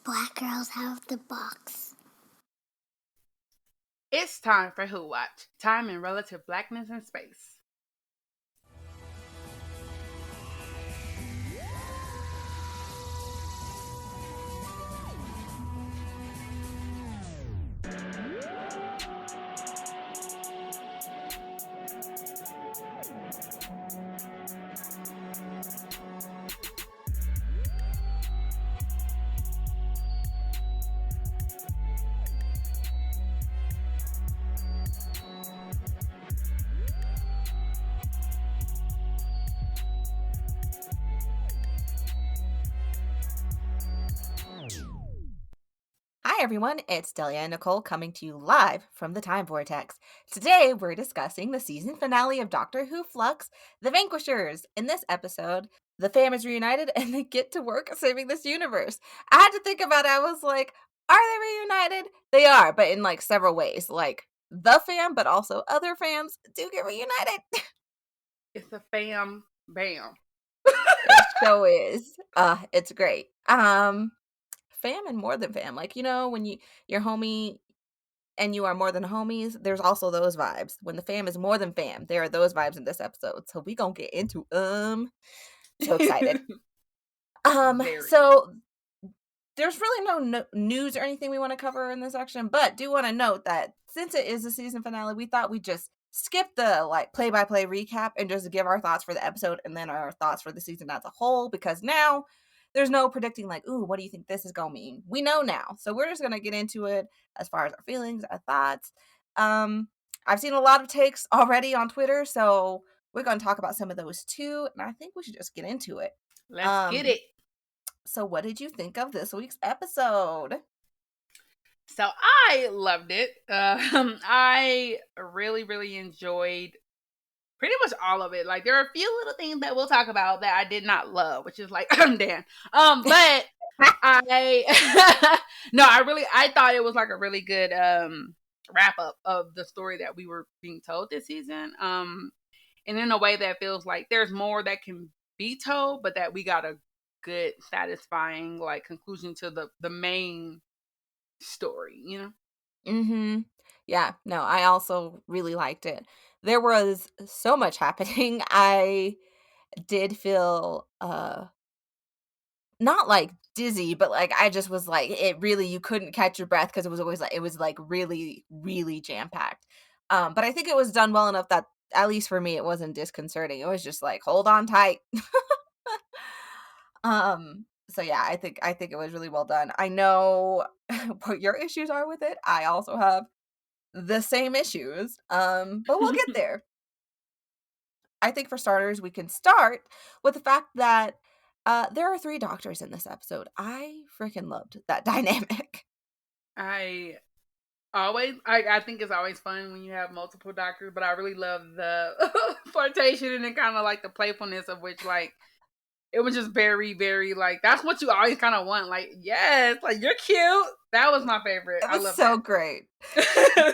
black girls have the box. It's time for Who Watch, Time in Relative Blackness and Space. Hi everyone, it's Delia and Nicole coming to you live from the Time Vortex. Today we're discussing the season finale of Doctor Who Flux, The Vanquishers. In this episode, the fam is reunited and they get to work saving this universe. I had to think about it. I was like, are they reunited? They are, but in like several ways. Like the fam, but also other fams do get reunited. It's a fam bam. It so is. It's great. Fam and more than fam. Like, you know, when your homie and you are more than homies, there's also those vibes. When the fam is more than fam, there are those vibes in this episode. So we gonna get into so excited. So there's really no news or anything we want to cover in this section, but do want to note that since it is a season finale, we thought we'd just skip the like play-by-play recap and just give our thoughts for the episode and then our thoughts for the season as a whole, because now there's no predicting like, ooh, what do you think this is gonna mean? We know now. So we're just gonna get into it as far as our feelings, our thoughts. I've seen a lot of takes already on Twitter, so we're gonna talk about some of those too, and I think we should just get into it. Let's get it. So what did you think of this week's episode? So I loved it. I really enjoyed pretty much all of it. Like there are a few little things that we'll talk about that I did not love, which is like Dan. But I thought it was like a really good wrap up of the story that we were being told this season. And in a way that feels like there's more that can be told, but that we got a good, satisfying like conclusion to the main story, you know? Mm-hmm. Yeah, no, I also really liked it. There was so much happening. I did feel not like dizzy, but like I just was like it really you couldn't catch your breath because it was like really jam-packed. But I think it was done well enough that at least for me it wasn't disconcerting. It was just like hold on tight. So yeah, I think it was really well done. I know what your issues are with it. I also have the same issues. But we'll get there. I think for starters, we can start with the fact that there are 3 doctors in this episode. I freaking loved that dynamic. I think it's always fun when you have multiple doctors, but I really love the flirtation and then kind of like the playfulness of which like it was just very like that's what you always kind of want. Like yes, like you're cute. That was my favorite. It I was love so that. great.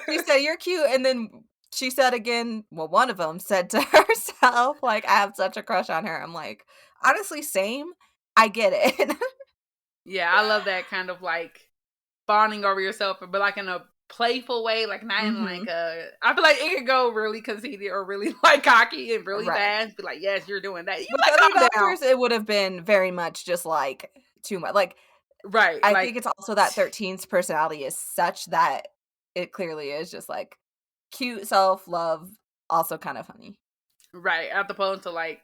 She said, "You're cute," and then she said again. Well, one of them said to herself, "Like I have such a crush on her." I'm like, honestly, same. I get it. Yeah, I love that kind of like fawning over yourself, but like in a playful way, like not in like a. I feel like it could go really conceited or really like cocky and really Right. fast. Be like, yes, you're doing that. You With like other calm down. doctors, it would have been very much just like too much. Like Right, I like think it's also that 13's personality is such that it clearly is just like cute self-love, also kind of funny. right. As opposed to like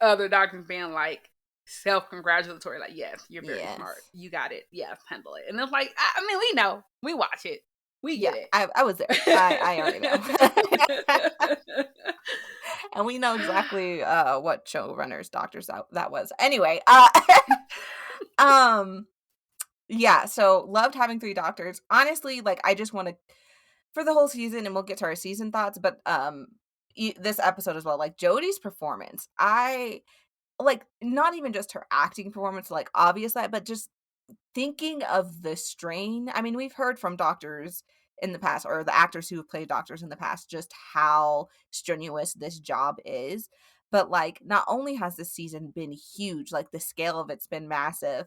other doctors being like self-congratulatory, like yes, you're very smart, Yes. you got it, yes, handle it. And it's like I mean, we know, we watch it, we Yeah, get I was there. I already know. it. And we know exactly what showrunners doctors that was. Anyway, um yeah, so loved having 3 doctors. Honestly, like I just want to for the whole season, and we'll get to our season thoughts, but this episode as well, like Jodie's performance. I like not even just her acting performance, like obvious that, but just thinking of the strain. I mean, we've heard from doctors in the past, or the actors who have played doctors in the past, just how strenuous this job is. But like, not only has this season been huge, like the scale of it's been massive,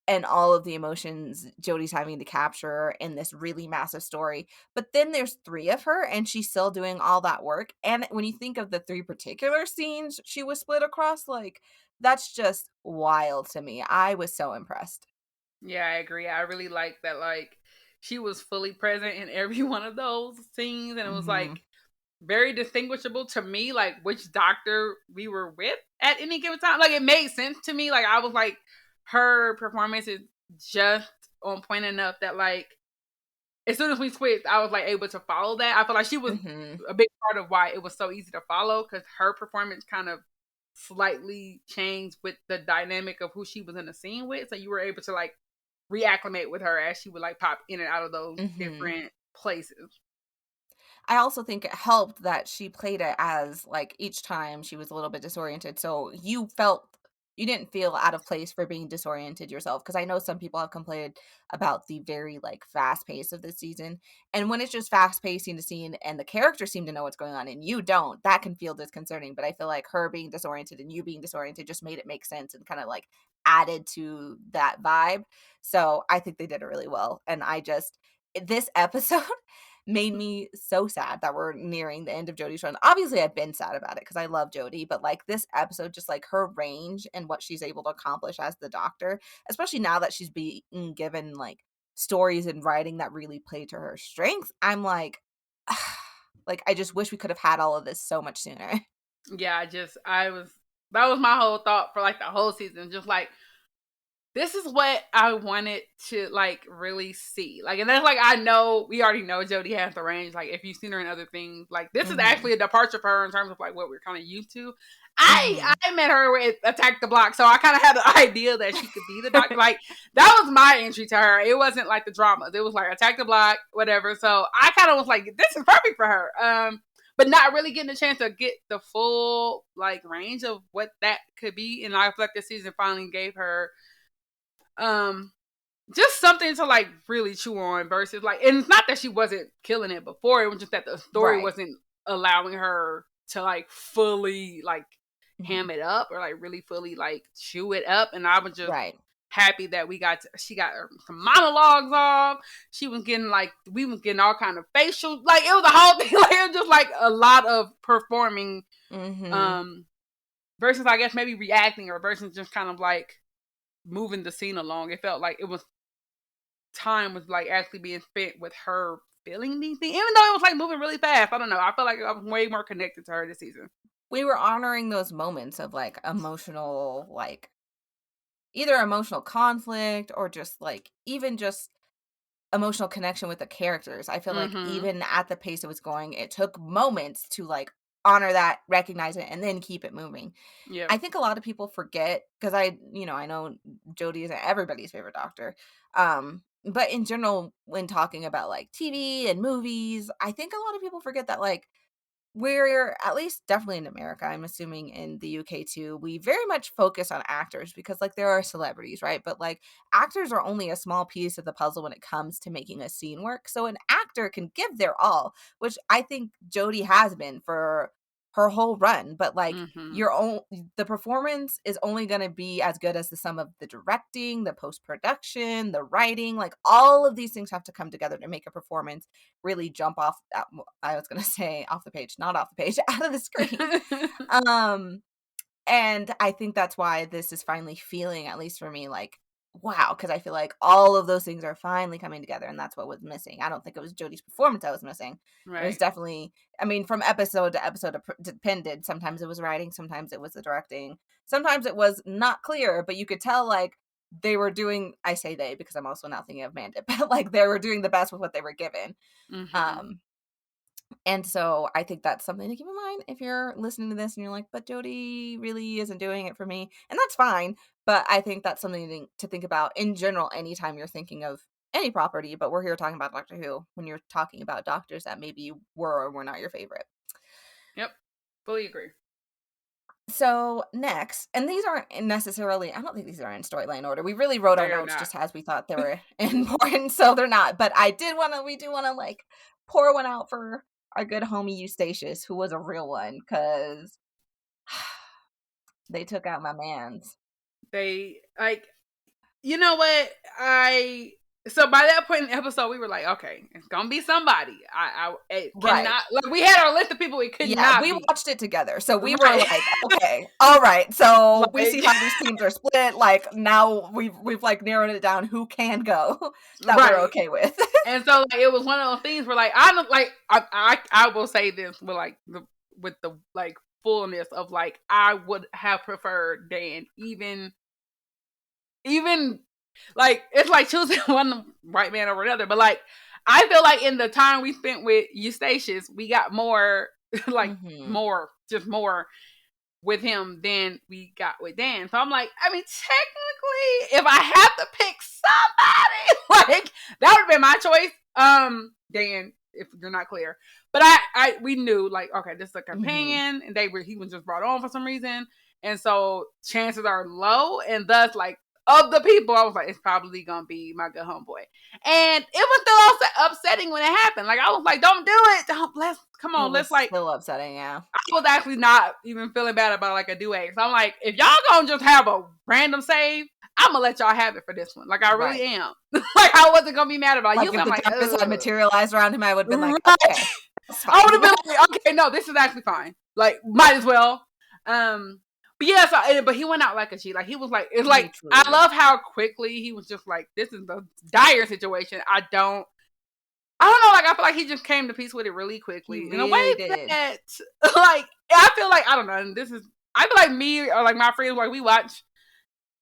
and all of the emotions Jodie's having to capture in this really massive story. But then there's 3 of her and she's still doing all that work. And when you think of the 3 particular scenes she was split across, like, that's just wild to me. I was so impressed. Yeah, I agree. I really like that, like, she was fully present in every one of those scenes, and it was Mhm. like very distinguishable to me, like which doctor we were with at any given time. Like, it made sense to me. Like, I was like, her performance is just on point enough that, like, as soon as we switched, I was like able to follow that. I feel like she was Mhm. a big part of why it was so easy to follow, because her performance kind of slightly changed with the dynamic of who she was in the scene with. So you were able to like reacclimate with her as she would like pop in and out of those Mhm. different places. I also think it helped that she played it as, like, each time she was a little bit disoriented, so you didn't feel out of place for being disoriented yourself. Because I know some people have complained about the very, like, fast pace of this season, and when it's just fast pacing the scene and the characters seem to know what's going on and you don't, that can feel disconcerting, but I feel like her being disoriented and you being disoriented just made it make sense and kinda, like, added to that vibe, so I think they did it really well, and this episode made me so sad that we're nearing the end of Jodie's run. Obviously, I've been sad about it because I love Jodie, but like this episode, just like her range and what she's able to accomplish as the Doctor, especially now that she's being given like stories and writing that really play to her strengths. I'm like I just wish we could have had all of this so much sooner. Yeah, I was that was my whole thought for like the whole season. Just like, this is what I wanted to like really see. Like, and that's like, I know we already know Jodie has the range. Like, if you've seen her in other things, like this is Mhm. actually a departure for her in terms of like what we're kind of used to. Mhm. I met her with Attack the Block, so I kind of had the idea that she could be the Doctor. Like, that was my entry to her. It wasn't like the dramas. It was like Attack the Block, whatever. So I kind of was like, this is perfect for her. But not really getting a chance to get the full like range of what that could be. And I feel like this season finally gave her um just something to like really chew on, versus like, and it's not that she wasn't killing it before, it was just that the story Right. wasn't allowing her to like fully like ham Mhm. it up or like really fully like chew it up. And I was just Right. happy that she got some monologues off. She was getting like, we was getting all kind of facial, like it was a whole thing. Like, it was just like a lot of performing, Mhm. um versus I guess maybe reacting, or versus just kind of like moving the scene along. It felt like it was time was like actually being spent with her feeling these things, even though it was like moving really fast. I don't know. I feel like I was way more connected to her this season. We were honoring those moments of like emotional, like either emotional conflict or just like even just emotional connection with the characters. I feel like Mm-hmm. even at the pace it was going, it took moments to like honor that, recognize it, and then keep it moving. Yeah. I think a lot of people forget because I know Jodie isn't everybody's favorite Doctor. But in general, when talking about like TV and movies, I think a lot of people forget that like we're at least definitely in America, I'm assuming in the UK too, we very much focus on actors because like there are celebrities, right? But like actors are only a small piece of the puzzle when it comes to making a scene work. So an actor can give their all, which I think Jodie has been for her whole run, but like Mm-hmm. your own the performance is only going to be as good as the sum of the directing, the post-production, the writing, like all of these things have to come together to make a performance really jump off I was gonna say off the page, not off the page, out of the screen. Um, and I think that's why this is finally feeling, at least for me, like, wow, because I feel like all of those things are finally coming together, and that's what was missing. I don't think it was Jodie's performance that was missing. It was Right. definitely, I mean, from episode to episode, it depended. Sometimes it was writing, sometimes it was the directing, sometimes it was not clear, but you could tell, like, they were doing, I say they because I'm also not thinking of Mandip, but like they were doing the best with what they were given. Mm-hmm. Um, and so I think that's something to keep in mind if you're listening to this and you're like, but Jodie really isn't doing it for me. And that's fine. But I think that's something to think about in general anytime you're thinking of any property. But we're here talking about Doctor Who when you're talking about doctors that maybe were or were not your favorite. Yep. Fully agree. So next, and these aren't necessarily, I don't think these are in storyline order. We really wrote our They are notes not. just as we thought they were important, so they're not. But we do want to like pour one out for our good homie Eustachius, who was a real one, because they took out my man's. They like. you know what? So by that point in the episode, we were like, okay, it's gonna be somebody. It Right. cannot. Like we had our list of people. It could Yeah, not we be. watched it together. So we were Right. like, okay, all right. So we see Like, how these teams are split. Like now we've like narrowed it down who can go that we're right. okay with. And so like it was one of those things where like I don't like I will say this with like with the like fullness of like I would have preferred Dan even like it's like choosing one right man over another, but like I feel like in the time we spent with Eustachius, we got more like Mhm. more with him than we got with Dan. So I'm like, I mean, technically, if I have to pick somebody, like that would have been my choice. Dan, if you're not clear, but we knew like, okay, this is a companion, and he was just brought on for some reason, and so chances are low, and thus like of the people, I was like, it's probably gonna be my good homeboy, and it was still upsetting when it happened. Like I was like, don't do it, come It on, was let's like. still upsetting, yeah. I was actually not even feeling bad about like a duet. So I'm like, if y'all gonna just have a random save, I'm gonna let y'all have it for this one. Like I really am. Like I wasn't gonna be mad about Like you. if I'm the like, darkness had materialized around him, I would have been like, right. okay, that's I would fine. have been like, okay, no, this is actually fine. Like, might as well. But yeah, but he went out like a G. Like he was like, it's like I love how quickly he was just like, this is the dire situation. I don't know, like I feel like he just came to peace with it really quickly in a way that like I feel like I don't know, and I feel like me or like my friends like we watch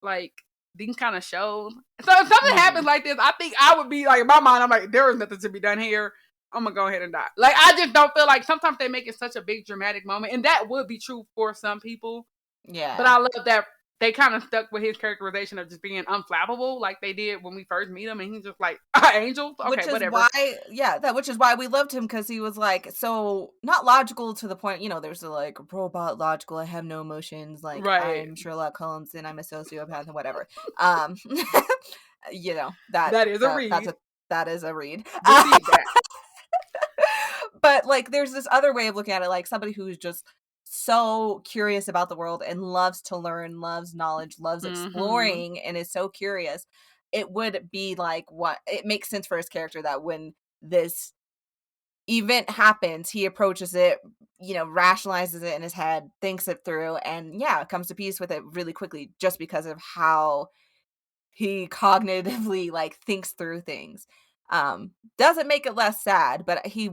like these kind of shows. So if something happens like this, I think I would be like in my mind, I'm like, there is nothing to be done here. I'm gonna go ahead and die. Like I just don't feel like sometimes they make it such a big dramatic moment, and that would be true for some people. Yeah. But I love that they kind of stuck with his characterization of just being unflappable, like they did when we first meet him, and he's just like, angel? Okay, which is whatever. which is why we loved him, because he was like so not logical to the point, there's the like robot logical, I have no emotions, like Right. I'm Sherlock Holmes and I'm a sociopath and whatever. That is a read. That is a read. Receive that. But like there's this other way of looking at it, like somebody who's just so curious about the world and loves to learn, loves knowledge, loves exploring, and is so curious. It would be like it makes sense for his character that when this event happens, he approaches it, rationalizes it in his head, thinks it through, and comes to peace with it really quickly just because of how he cognitively like thinks through things. Doesn't make it less sad, but he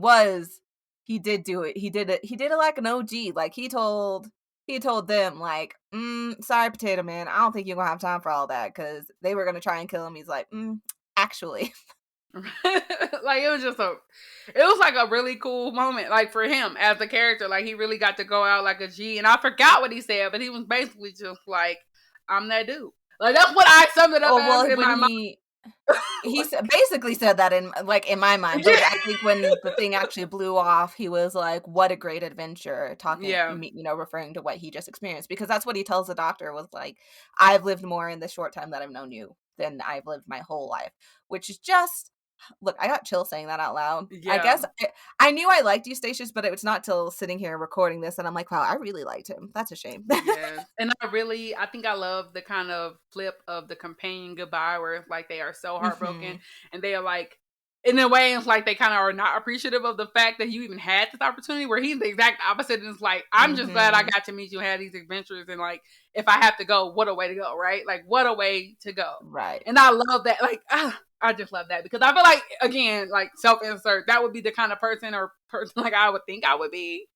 did do it. He did it like an OG. Like he told them like, sorry, Potato Man, I don't think you're gonna have time for all that, because they were gonna try and kill him. He's like, actually. Like it was like a really cool moment, like for him as a character. Like he really got to go out like a G, and I forgot what he said, but he was basically just like, I'm that dude. Like that's what I summed it up as in my mind. He basically said that in my mind, but I think when the thing actually blew off, he was like, what a great adventure, referring to what he just experienced, because that's what he tells the doctor, was like, I've lived more in the short time that I've known you than I've lived my whole life, which is just, look, I got chills saying that out loud. I guess I knew I liked Eustachius, but it was not till sitting here recording this and I'm like, wow, I really liked him. That's a shame. Yes. And I think I love the kind of flip of the companion goodbye, where it's like they are so heartbroken and they are like, in a way, it's like they kind of are not appreciative of the fact that you even had this opportunity, where he's the exact opposite. And it's like, I'm just glad I got to meet you, had these adventures, and like, if I have to go, what a way to go, right? Like, what a way to go. Right. And I love that. Like, I just love that, because I feel like, again, like self-insert, that would be the kind of person like I would think I would be.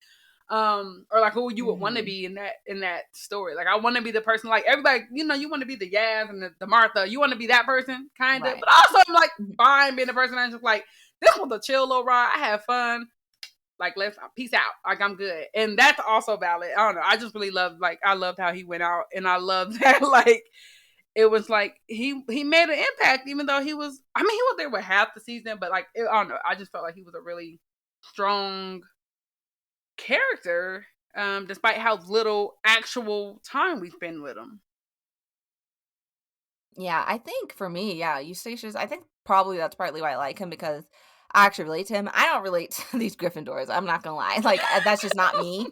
Or like who you would want to be in that story. Like I want to be the person, like everybody, you want to be the Yaz and the Martha. You want to be that person, kind of. Right. But also, I'm like fine being the person that's just like, this was a chill little ride. I had fun. Like let's peace out. Like I'm good, and that's also valid. I don't know. I just really loved I loved how he went out, and I love that like it was like he made an impact, even though he was. I mean, he was there with half the season, but like I don't know. I just felt like he was a really strong character, despite how little actual time we spend with him. Yeah, I think for me, Eustachius, I think probably that's partly why I like him, because I actually relate to him. I don't relate to these Gryffindors. I'm not gonna lie. Like, that's just not me.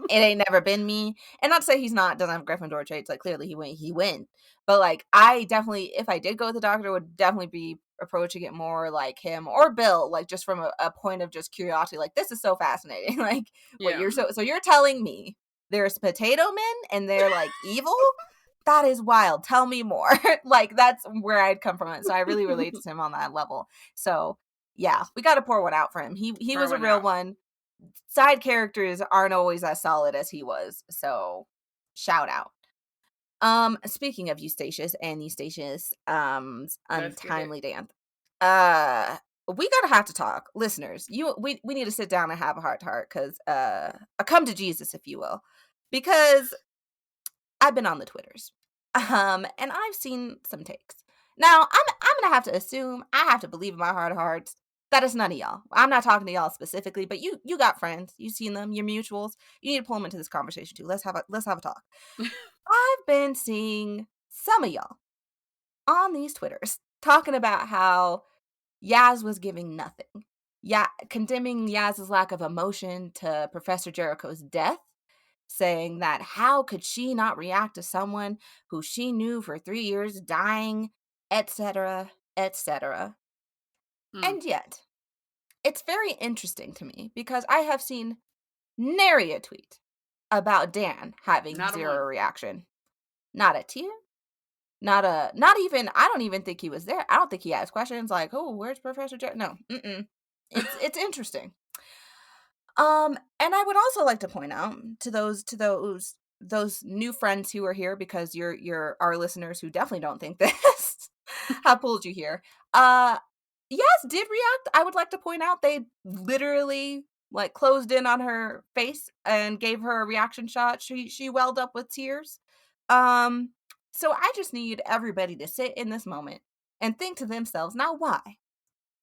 It ain't never been me. And not to say doesn't have Gryffindor traits. Like, clearly he went. But like, I definitely, if I did go with the Doctor, would definitely be approaching it more like him or Bill, like just from a point of just curiosity. Like, this is so fascinating. Like, what Yeah. you're telling me there's potato men and they're like evil? That is wild. Tell me more. Like, that's where I'd come from. So I really relate to him on that level. So yeah, we got to pour one out for him. He Pour was a one real out. one. Side characters aren't always as solid as he was. So shout out. Speaking of Eustachius and Eustachius, Let's get it. untimely death. We gotta have to talk, listeners. We need to sit down and have a heart to heart, because a come to Jesus, if you will, because I've been on the Twitters, and I've seen some takes. Now I'm gonna have to assume, I have to believe in my heart of hearts, that it's none of y'all. I'm not talking to y'all specifically, but you got friends, you've seen them, your mutuals. You need to pull them into this conversation too. Let's have a talk. I've been seeing some of y'all on these Twitters talking about how Yaz was giving nothing. Yeah, condemning Yaz's lack of emotion to Professor Jericho's death, saying that how could she not react to someone who she knew for 3 years dying, etc., etc. And yet, it's very interesting to me because I have seen nary a tweet about Dan having Not a zero one. reaction. Not a tear. Not even, I don't even think he was there. I don't think he asked questions like, "Oh, where's Professor Jet?" No. It's interesting. And I would also like to point out to those new friends who are here, because you're our listeners who definitely don't think this, have pulled you here. Yes, did react. I would like to point out they literally like closed in on her face and gave her a reaction shot. She welled up with tears. So I just need everybody to sit in this moment and think to themselves, now why?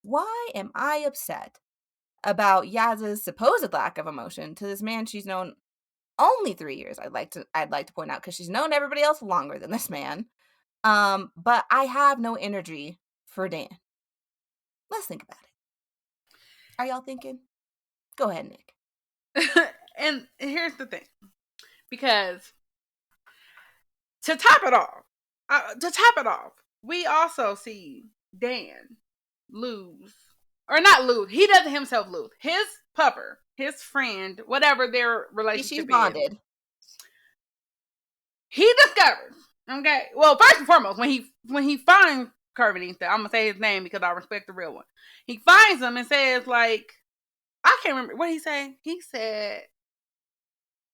Why am I upset about Yaz's supposed lack of emotion to this man she's known only 3 years? I'd like to point out, because she's known everybody else longer than this man. But I have no energy for Dan. Let's think about it. Are y'all thinking? Go ahead, Nick. And here's the thing, because to top it off, we also see Dan lose, or not lose. He doesn't himself lose. His pupper, his friend, whatever their relationship She's is, bonded. he discovers. Okay, well, first and foremost, when he finds Carvanista, I'm gonna say his name because I respect the real one. He finds him and says, like, I can't remember what he said. He said,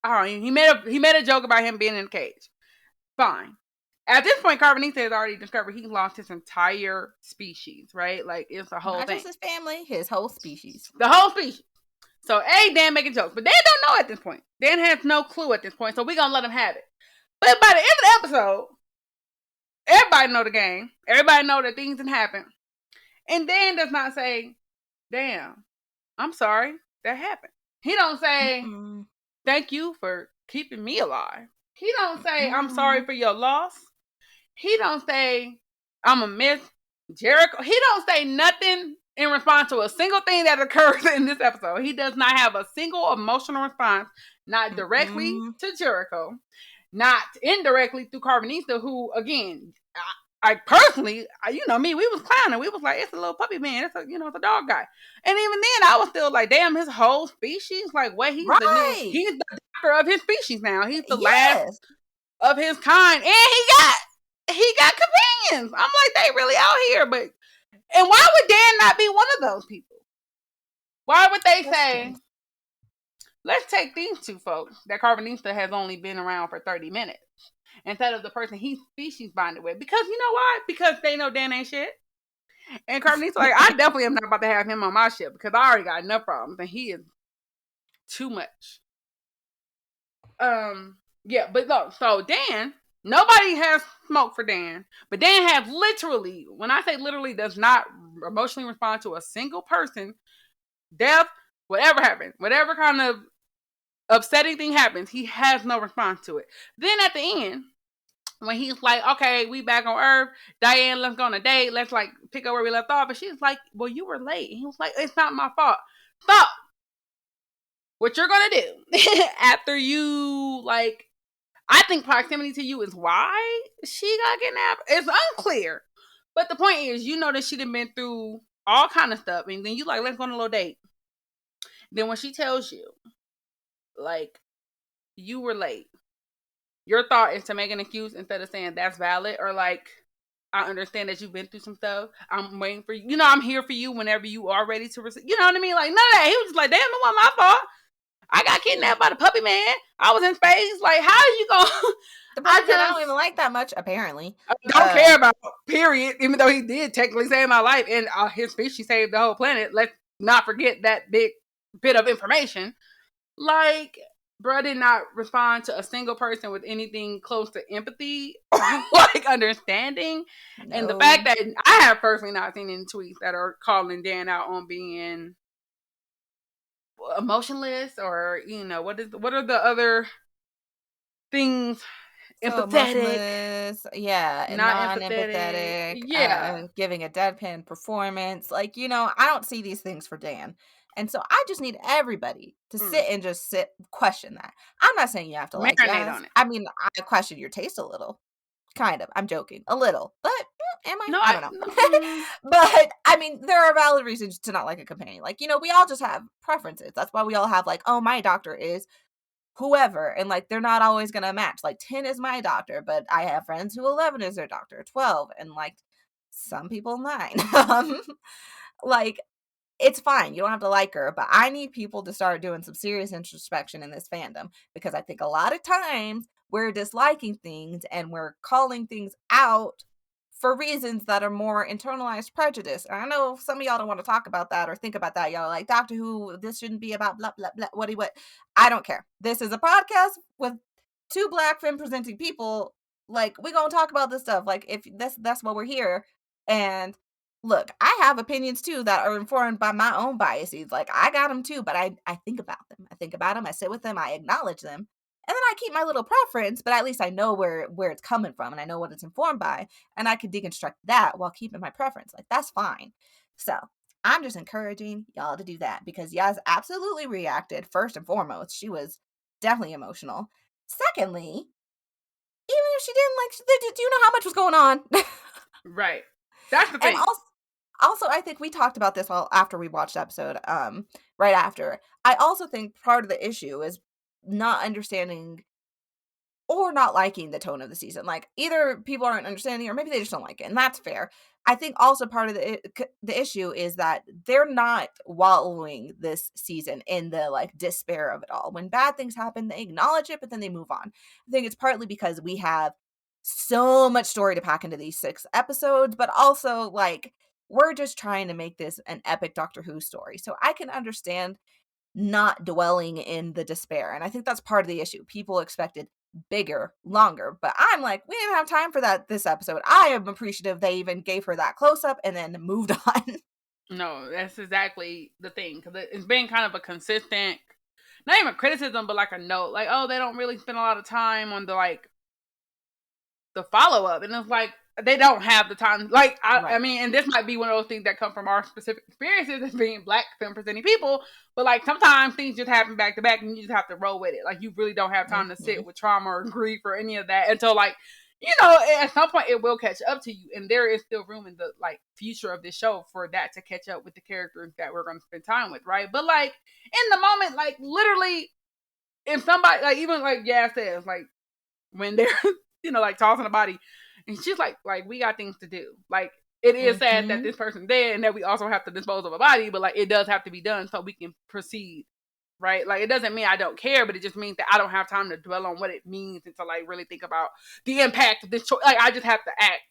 "Oh, he made a joke about him being in a cage." Fine. At this point, Carvanista has already discovered he lost his entire species, right? Like, it's a whole Not thing. just his family, his whole species. The whole species. So, Dan making jokes. But Dan don't know at this point. Dan has no clue at this point, so we're going to let him have it. But by the end of the episode, everybody know the game. Everybody know that things can happen. And Dan does not say, "Damn, I'm sorry that happened." He don't say, "Thank you for keeping me alive." He don't say, "I'm sorry for your loss." He don't say, "I'm a miss Jericho." He don't say nothing in response to a single thing that occurs in this episode. He does not have a single emotional response, not directly to Jericho, not indirectly through Carvanista, who, again, I personally, you know me, we was clowning. We was like, it's a little puppy man. It's a dog guy. And even then, I was still like, damn, his whole species, like, what? He's he's the doctor of his species now. He's the last of his kind, and he got companions. I'm like, they really out here. And why would Dan not be one of those people? Why would they say, let's take these two folks that Carvanista has only been around for 30 minutes instead of the person he's species bonded with? Because you know why? Because they know Dan ain't shit. And Carvanista like, I definitely am not about to have him on my ship because I already got enough problems and he is too much. Yeah, but look, so Dan, nobody has smoke for Dan, but Dan has literally, when I say literally, does not emotionally respond to a single person, death, whatever happened, whatever kind of upsetting thing happens, he has no response to it. Then at the end, when he's like, okay, we back on Earth, Diane, let's go on a date, let's like pick up where we left off. And she's like, well, you were late. And he was like, it's not my fault. So what you're gonna do after you, like, I think proximity to you is why she got kidnapped. It's unclear, but the point is, you know that she'd have been through all kind of stuff, and then you like, let's go on a little date. Then when she tells you, like, you were late, your thought is to make an excuse instead of saying that's valid, or like, I understand that you've been through some stuff. I'm waiting for you. You know, I'm here for you whenever you are ready to receive. You know what I mean? Like, none of that. He was just like, damn, it wasn't my fault. I got kidnapped by the puppy man. I was in space. Like, how are you going? The puppy man I don't even like that much, apparently. I don't care about, period. Even though he did technically save my life and his species saved the whole planet. Let's not forget that big bit of information. Like, bro did not respond to a single person with anything close to empathy or like understanding. No. And the fact that I have personally not seen any tweets that are calling Dan out on being emotionless, or you know, what are the other things? So empathetic, yeah, non-empathetic, yeah, giving a deadpan performance. Like, you know, I don't see these things for Dan. And so I just need everybody to sit question that. I'm not saying you have to like marinate on it. I mean, I question your taste a little. Kind of. I'm joking. A little. But am I? No, I don't know. But I mean, there are valid reasons to not like a companion. Like, you know, we all just have preferences. That's why we all have like, oh, my doctor is whoever, and like they're not always gonna match. Like 10 is my doctor, but I have friends who 11 is their doctor, 12, and like some people 9. Like, it's fine. You don't have to like her, but I need people to start doing some serious introspection in this fandom, because I think a lot of times we're disliking things and we're calling things out for reasons that are more internalized prejudice. And I know some of y'all don't want to talk about that or think about that. Y'all are like, Doctor Who, this shouldn't be about blah, blah, blah, what. I don't care. This is a podcast with 2 Black femme presenting people. Like, we gonna talk about this stuff. Like, if that's what we're here. And look, I have opinions too that are informed by my own biases. Like, I got them too, but I think about them. I sit with them. I acknowledge them. And then I keep my little preference, but at least I know where it's coming from and I know what it's informed by, and I can deconstruct that while keeping my preference. Like, that's fine. So I'm just encouraging y'all to do that, because Yaz absolutely reacted. First and foremost, she was definitely emotional. Secondly, even if she didn't like, do you know how much was going on? Right. That's the thing. And also, I think we talked about this after we watched the episode, right after. I also think part of the issue is not understanding or not liking the tone of the season. Like, either people aren't understanding or maybe they just don't like it, and that's fair. I think also part of the issue is that they're not wallowing this season in the like despair of it all. When bad things happen, they acknowledge it, but then they move on. I think it's partly because we have so much story to pack into these 6 episodes, but also like we're just trying to make this an epic Doctor Who story. So I can understand not dwelling in the despair. And I think that's part of the issue. People expected bigger, longer, but I'm like, we didn't have time for that this episode. I am appreciative they even gave her that close-up and then moved on. No, that's exactly the thing, because it's been kind of a consistent, not even criticism, but like a note, like, oh, they don't really spend a lot of time on the like the follow-up, and it's like they don't have the time. Like, I mean, and this might be one of those things that come from our specific experiences as being Black film presenting people, but like sometimes things just happen back to back and you just have to roll with it. Like, you really don't have time to sit with trauma or grief or any of that until, like, you know, at some point it will catch up to you, and there is still room in the like future of this show for that to catch up with the characters that we're going to spend time with, right? But like in the moment, like literally, if somebody, like, even like Yaz says, like when they're you know, like tossing a body, and she's like we got things to do. Like, it is sad that this person's dead and that we also have to dispose of a body, but like it does have to be done so we can proceed, right? Like, it doesn't mean I don't care, but it just means that I don't have time to dwell on what it means and to like really think about the impact of this choice. Like, I just have to act.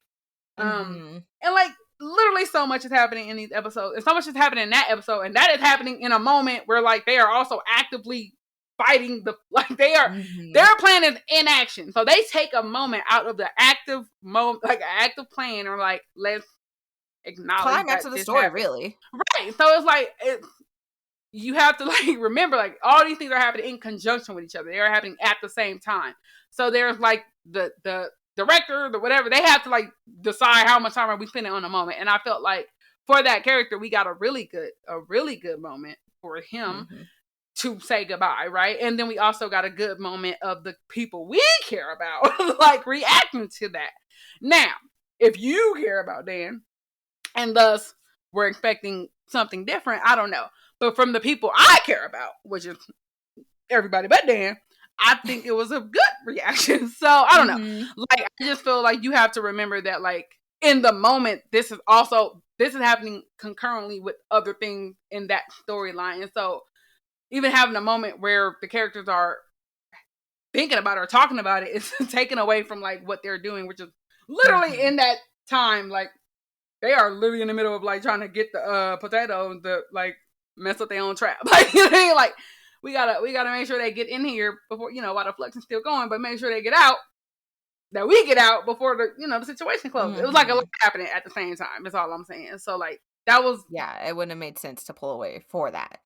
And like literally so much is happening in these episodes, and so much is happening in that episode, and that is happening in a moment where like they are also actively fighting their plan is in action. So they take a moment out of the active moment, like an active plan, or like, let's acknowledge climax of the story happened. Really. Right. So it's like you have to like remember, like, all these things are happening in conjunction with each other. They are happening at the same time. So there's like the director or whatever, they have to like decide how much time are we spending on a moment. And I felt like for that character, we got a really good moment for him to say goodbye, right? And then we also got a good moment of the people we care about like reacting to that. Now, if you care about Dan and thus we're expecting something different, I don't know. But from the people I care about, which is everybody but Dan, I think it was a good reaction. So I don't know. Like, I just feel like you have to remember that, like, in the moment, this is happening concurrently with other things in that storyline. And so even having a moment where the characters are thinking about it or talking about it is taken away from like what they're doing, which is literally in that time, like they are literally in the middle of like trying to get the potato to like mess up their own trap. Like, you know, like we gotta make sure they get in here before, you know, while the flux is still going, but make sure they get out. That we get out before the situation closes. It was like a lot happening at the same time. That's all I'm saying. So like that was it wouldn't have made sense to pull away for that.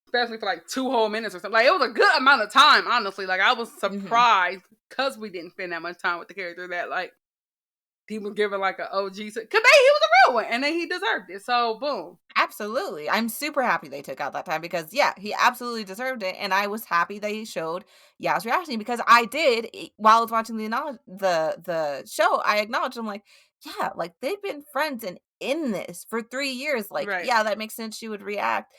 Especially for like 2 whole minutes or something. Like, it was a good amount of time, honestly. Like, I was surprised because we didn't spend that much time with the character that, like, he was given like an OG. Because he was a real one, and then he deserved it. So, boom. Absolutely. I'm super happy they took out that time because, yeah, he absolutely deserved it. And I was happy they showed Yao's reaction because I did, while I was watching the show, I acknowledged, I'm like, yeah, like, they've been friends and in this for 3 years. Like, yeah, that makes sense she would react.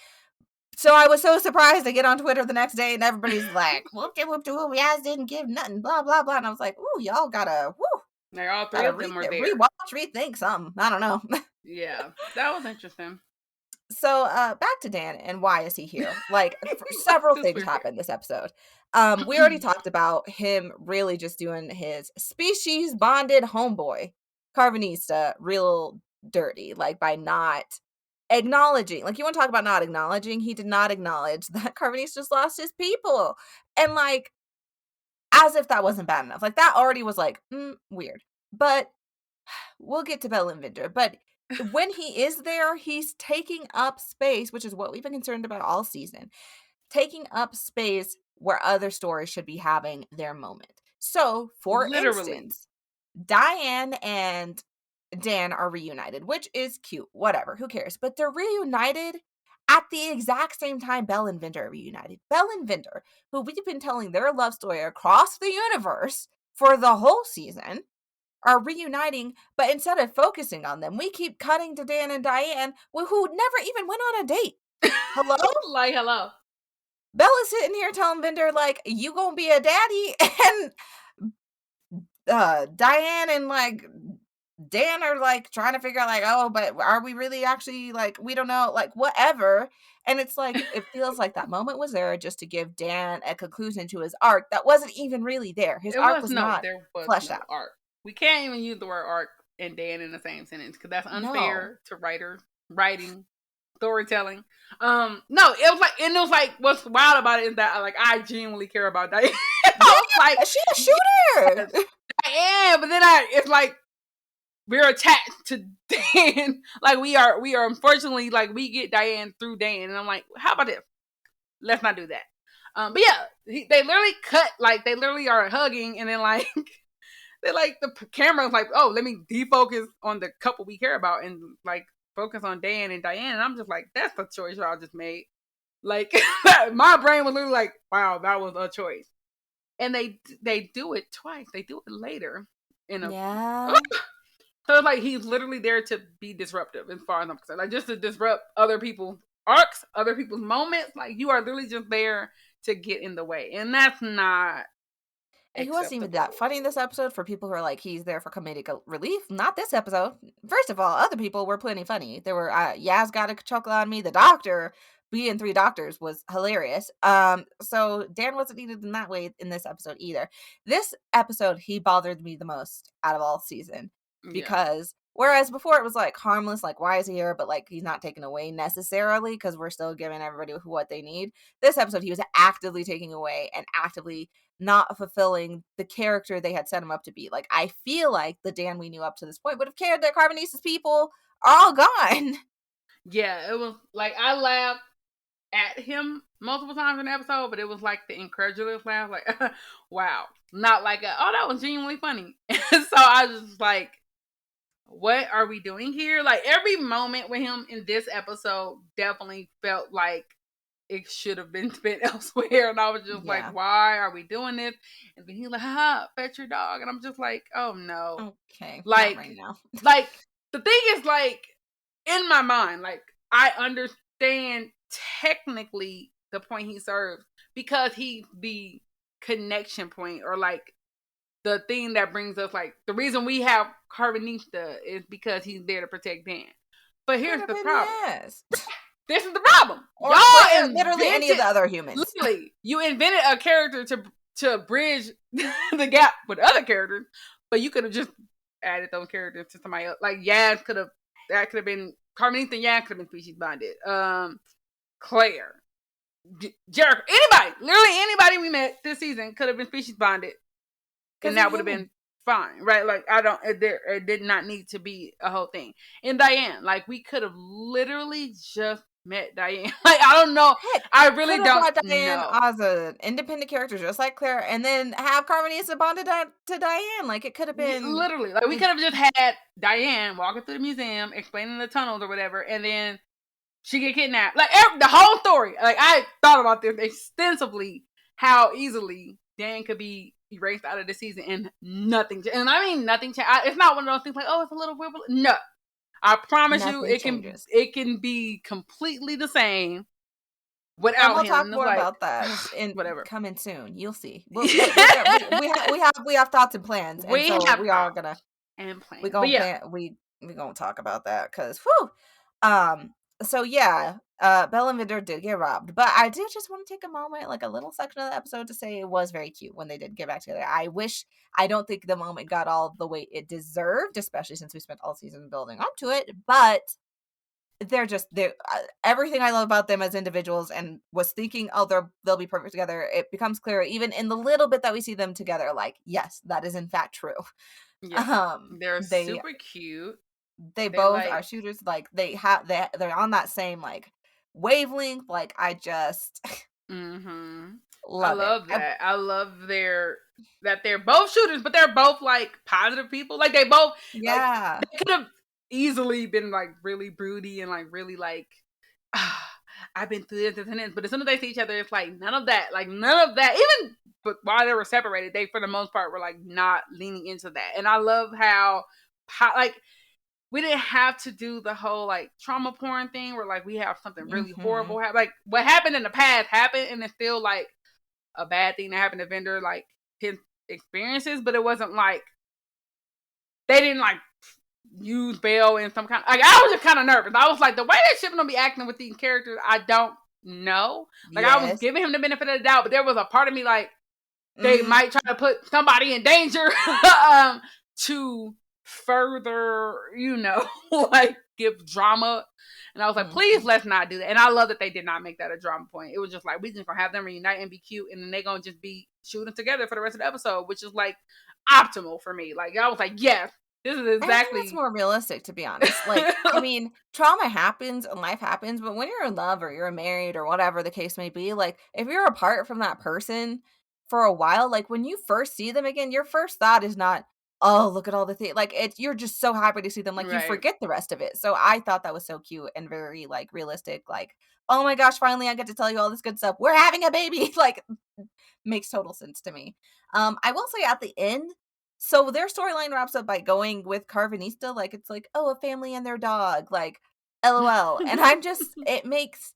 So I was so surprised to get on Twitter the next day and everybody's like, whoop-de-whoop-de-whoop, Yaz didn't give nothing, blah, blah, blah. And I was like, ooh, y'all gotta, Like, all three of them were there. Rewatch, rethink something. I don't know. Yeah, that was interesting. So back to Dan and why is he here? Like, several things happened this episode. We already talked about him really just doing his species bonded homeboy, Carvanista, real dirty, like by not acknowledging, like, you want to talk about not acknowledging, he did not acknowledge that Carvanista's lost his people. And like, as if that wasn't bad enough. Like, that already was like, weird. But we'll get to Bellinvinder. But when he is there, he's taking up space, which is what we've been concerned about all season, taking up space where other stories should be having their moment. So, for instance, Diane and Dan are reunited, which is cute, whatever, who cares? But they're reunited at the exact same time Belle and Vinder are reunited. Belle and Vinder, who we've been telling their love story across the universe for the whole season, are reuniting, but instead of focusing on them, we keep cutting to Dan and Diane, who never even went on a date. Hello? Like, hello. Bella's sitting here telling Vinder, like, you gonna be a daddy, and Diane and, like, Dan are, like, trying to figure out, like, oh, but are we really actually, like, we don't know, like, whatever. And it's like, it feels like that moment was there just to give Dan a conclusion to his arc that wasn't even really there. His arc was not fleshed out. Arc. We can't even use the word arc and Dan in the same sentence because that's unfair to writing, storytelling. No, it was like what's wild about it is that like I genuinely care about Diane. I was like, she's a shooter. Diane, but then it's like we're attached to Dan. Like we are unfortunately like we get Diane through Dan, and I'm like, how about this? Let's not do that. But yeah, they literally cut, like they literally are hugging, and then like. They like the camera's like, oh, let me defocus on the couple we care about and like focus on Dan and Diane. And I'm just like, that's the choice y'all just made. Like my brain was literally like, wow, that was a choice. And they do it twice. They do it later. So it's like he's literally there to be disruptive as far as I'm concerned. Like just to disrupt other people's arcs, other people's moments. Like you are literally just there to get in the way. And that's not he wasn't even that funny in this episode for people who are like, he's there for comedic relief. Not this episode. First of all, other people were plenty funny. There were, Yaz got a chuckle on me. The doctor, being 3 doctors, was hilarious. So Dan wasn't needed in that way in this episode either. This episode, he bothered me the most out of all season. Because, whereas before it was like harmless, like why is he here? But like he's not taken away necessarily because we're still giving everybody what they need. This episode, he was actively taking away and actively not fulfilling the character they had set him up to be. Like, I feel like the Dan we knew up to this point would have cared that Carvanista's people are all gone. Yeah, it was like I laughed at him multiple times in the episode, but it was like the incredulous laugh, like, wow. Not like, oh, that was genuinely funny. So I was just like, what are we doing here? Like, every moment with him in this episode definitely felt like it should have been spent elsewhere. And I was just like, why are we doing this? And then he's like, haha, fetch your dog. And I'm just like, oh no. Okay. Like, not right now. Like, the thing is, like, in my mind, like, I understand technically the point he serves because he's the connection point, or like the thing that brings us, like, the reason we have Carvanista is because he's there to protect Dan. But here's the problem. This is the problem. Or Y'all literally any of the other humans. Literally, you invented a character to bridge the gap with other characters, but you could have just added those characters to somebody else. Like, Yaz could have been Carmenita and Yaz could have been species bonded. Claire, Jericho, literally anybody we met this season could have been species bonded, and that would have been fine, right? Like, it did not need to be a whole thing. And Diane, like, we could have literally just met Diane. Like, I don't know. Heck, I really don't Diane know. As an independent character, just like Claire, and then have Carmenisa bonded to Diane. Like, it could have been literally, like, we could have just had Diane walking through the museum, explaining the tunnels or whatever, and then she get kidnapped. Like, the whole story. Like, I thought about this extensively, how easily Dan could be erased out of the season and nothing. And I mean nothing. It's not one of those things like, oh, it's a little wibble. No. I promise you, it can be completely the same without him. We'll talk more about that in whatever coming soon. You'll see. We have thoughts and plans. We are gonna and plans. We gonna talk about that because whew. So yeah, Belle and Vinder did get robbed, but I did just want to take a moment, like a little section of the episode, to say it was very cute when they did get back together. I don't think the moment got all the weight it deserved, especially since we spent all season building up to it, but they're everything I love about them as individuals, and was thinking, oh, they'll be perfect together. It becomes clear even in the little bit that we see them together, like, yes, that is in fact true. Yeah. They're super cute. They both are shooters. Like, they're on that same like wavelength. Like, I just love that. I love that they're both shooters, but they're both like positive people. Like, they both they could have easily been like really broody and like really like, I've been through this and this, but as soon as they see each other, it's like none of that. Even but while they were separated, they for the most part were like not leaning into that. And I love how like, we didn't have to do the whole like trauma porn thing where like we have something really horrible happen. Like, what happened in the past happened, and it's still like a bad thing that happened to Vinder, like his experiences, but it wasn't like they didn't like use Belle in some kind of, like, I was just kind of nervous. I was like, the way that ship gonna be acting with these characters, I don't know. Like, I was giving him the benefit of the doubt, but there was a part of me like they might try to put somebody in danger to further, like, give drama. And I was like, please, let's not do that. And I love that they did not make that a drama point. It was just like, we just gonna have them reunite and be cute, and then they're gonna just be shooting together for the rest of the episode, which is like optimal for me. Like, I was like, yes, this is exactly. It's more realistic, to be honest. Like, I mean, trauma happens and life happens, but when you're in love or you're married or whatever the case may be, like, if you're apart from that person for a while, like, when you first see them again, your first thought is not, oh, look at all the things. Like, you're just so happy to see them. Like, you forget the rest of it. So I thought that was so cute and very, like, realistic. Like, oh my gosh, finally I get to tell you all this good stuff. We're having a baby. Like, makes total sense to me. I will say at the end, so their storyline wraps up by going with Carvanista. Like, it's like, oh, a family and their dog. Like, LOL. And I'm just, it makes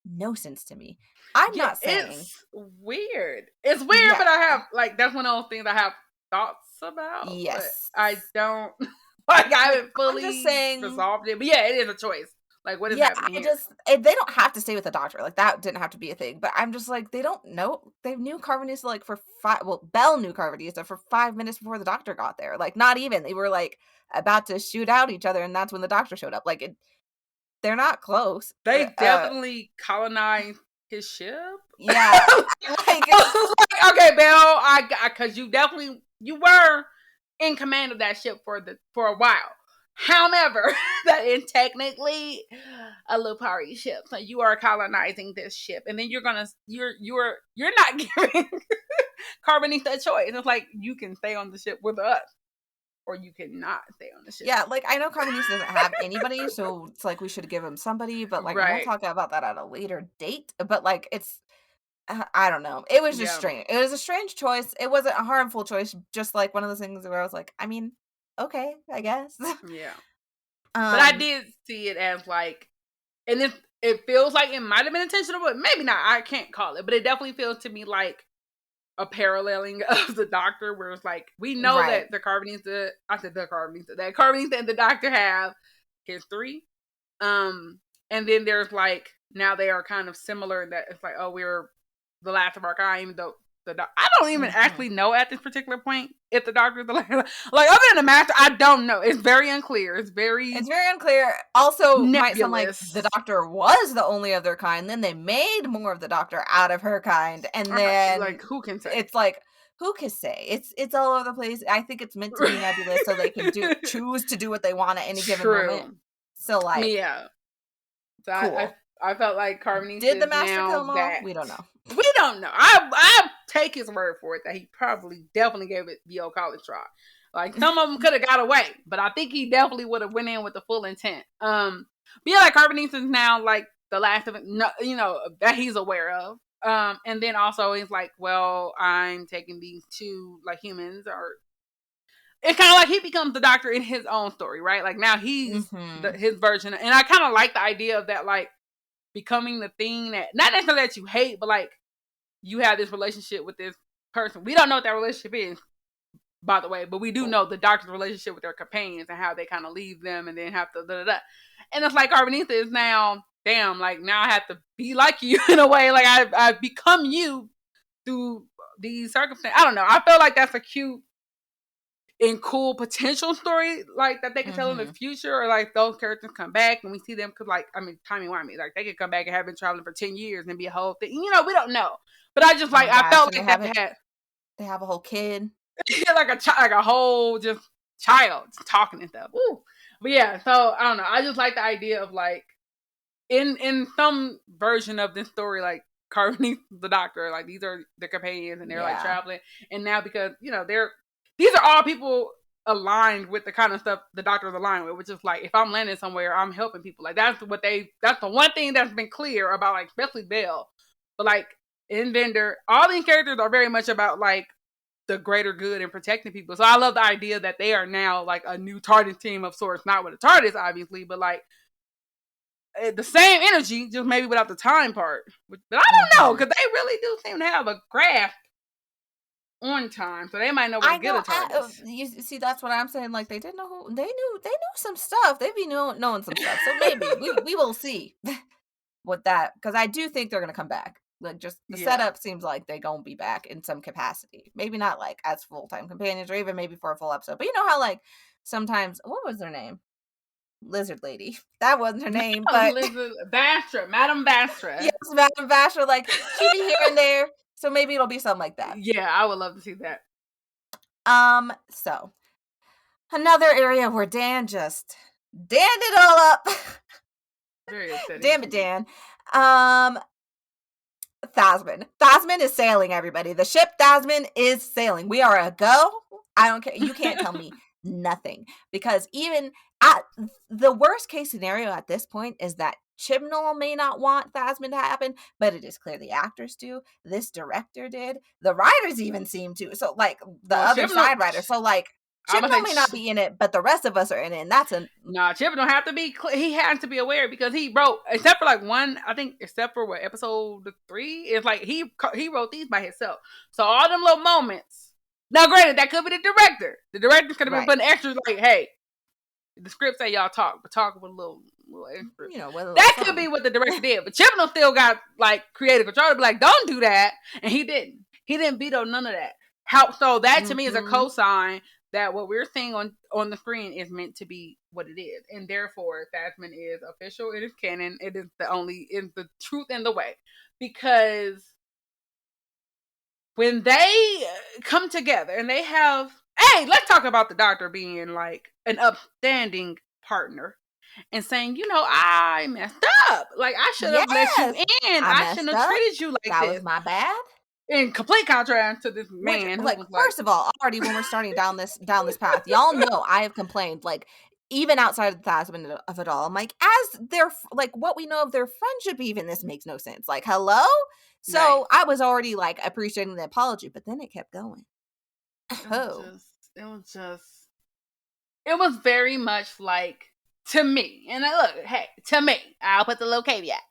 no sense to me. I'm not saying. It's weird. It's weird, but I have, like, that's one of those things I have thoughts about. Yes. I don't, like, I haven't fully just saying, resolved it. But yeah, it is a choice. Like, what is happening here? They don't have to stay with the doctor. Like, that didn't have to be a thing. But I'm just like, they don't know. They knew Carvanista, like, Belle knew Carvanista for 5 minutes before the doctor got there. Like, not even. They were, like, about to shoot out each other, and that's when the doctor showed up. Like, they're not close. They definitely colonized his ship. Yeah. Like, okay, Belle, because you were in command of that ship for a while. However, that is technically a Lupari ship. So you are colonizing this ship, and then you're not giving Carbonita a choice. It's like you can stay on the ship with us, or you cannot stay on the ship. Yeah, like I know Carbonita doesn't have anybody, so it's like we should give him somebody, but like we'll talk about that at a later date. But like it's I don't know. It was just strange. It was a strange choice. It wasn't a harmful choice. Just like one of those things where I was like, I mean, okay, I guess. Yeah. But I did see it as like, and it feels like it might have been intentional, but maybe not. I can't call it, but it definitely feels to me like a paralleling of the Doctor, where it's like we know that the Carbonista and the Doctor have history, and then there's like now they are kind of similar in that it's like, oh, we're the last of our kind, even though I don't even actually know at this particular point if the Doctor's the last. Like other than the Master, I don't know. It's very unclear. It's very unclear. Also, nebulous. might sound like the Doctor was the only of their kind. Then they made more of the Doctor out of her kind, and then like who can say? It's like who can say? It's all over the place. I think it's meant to be nebulous so they can choose to do what they want at any given moment. So like, yeah. So cool. I felt like Carbonita did the Master kill them all? We don't know. We don't know. I take his word for it that he definitely gave it the old college try. Like some of them could have got away, but I think he definitely would have went in with the full intent. But yeah, like Carbonita's now like the last of it, that he's aware of. And then also he's like, well, I'm taking these two like humans, or it's kind of like he becomes the Doctor in his own story, right? Like now he's his version, and I kind of like the idea of that, like becoming the thing that not necessarily that you hate, but like you have this relationship with this person. We don't know what that relationship is, by the way, but we do know the Doctor's relationship with their companions and how they kind of leave them and then have to da-da-da. And it's like Carbonita is now, damn, like now I have to be like you in a way. Like I've become you through these circumstances. I don't know. I feel like that's a cute and cool potential story like that they could tell in the future, or like those characters come back and we see them because like, I mean, timey-wimey, like they could come back and have been traveling for 10 years and be a whole thing. We don't know. But I just like, I felt like they have a whole kid. like a whole just child talking and stuff. Ooh. But yeah, so I don't know. I just like the idea of like in some version of this story, like Carbonita, the Doctor, like these are the companions and they're like traveling. And now because, these are all people aligned with the kind of stuff the Doctor is aligned with, which is like, if I'm landing somewhere, I'm helping people. Like that's the one thing that's been clear about, like, especially Belle. But like in Bender, all these characters are very much about like the greater good and protecting people. So I love the idea that they are now like a new TARDIS team of sorts, not with a TARDIS, obviously, but like the same energy, just maybe without the time part. But I don't know, because they really do seem to have a grasp on time, so they might know where to get a TARDIS. You see, that's what I'm saying. Like they didn't know they knew some stuff. They be knowing some stuff. So maybe we will see with that, because I do think they're gonna come back. Like just the setup seems like they gonna be back in some capacity. Maybe not like as full-time companions, or even maybe for a full episode. But you know how like sometimes, what was their name? Lizard Lady. That wasn't her name, but Vastra, Madame Vastra. Yes, Madame Vastra. Like she'd be here and there. So maybe it'll be something like that. Yeah, I would love to see that. So another area where Dan just danned it all up. Very upsetting. Damn it, Dan. Thasmin. Thasmin is sailing, everybody. The ship Thasmin is sailing. We are a go. I don't care. You can't tell me nothing. Because even at the worst case scenario at this point is that Chibnall may not want Thasmin to happen, but it is clear the actors do. This director did. The writers even seem to. So, like, the other side writers. So, like, Chibnall may not be in it, but the rest of us are in it, and that's a... No, Chibnall have to be... He has to be aware, because he wrote, except for, like, one, I think, except for, what, episode 3? It's like, he wrote these by himself. So, all them little moments... Now, granted, that could be the director. The director could have been putting extras, like, hey, the script say y'all talk, but talk with a little extra. That could be what the director did, but Chibnall still got like creative control to be like, don't do that, and he didn't. He didn't veto none of that. So that to me is a cosign that what we're seeing on the screen is meant to be what it is, and therefore Thasmin is official. It is canon. It is the truth and the way, because when they come together and they have, hey, let's talk about the Doctor being like an upstanding partner and saying, I messed up. Like, I should have let you in. I shouldn't have treated you like that this. Was my bad. In complete contrast to this man who was first of all, already when we're starting down this path, y'all know I have complained, like, even outside of the husband of it all, I'm like, as their, like, what we know of their friendship, even this makes no sense. Like, hello? So I was already, like, appreciating the apology, but then it kept going. It was very much like, to me, and look, hey, to me, I'll put the little caveat.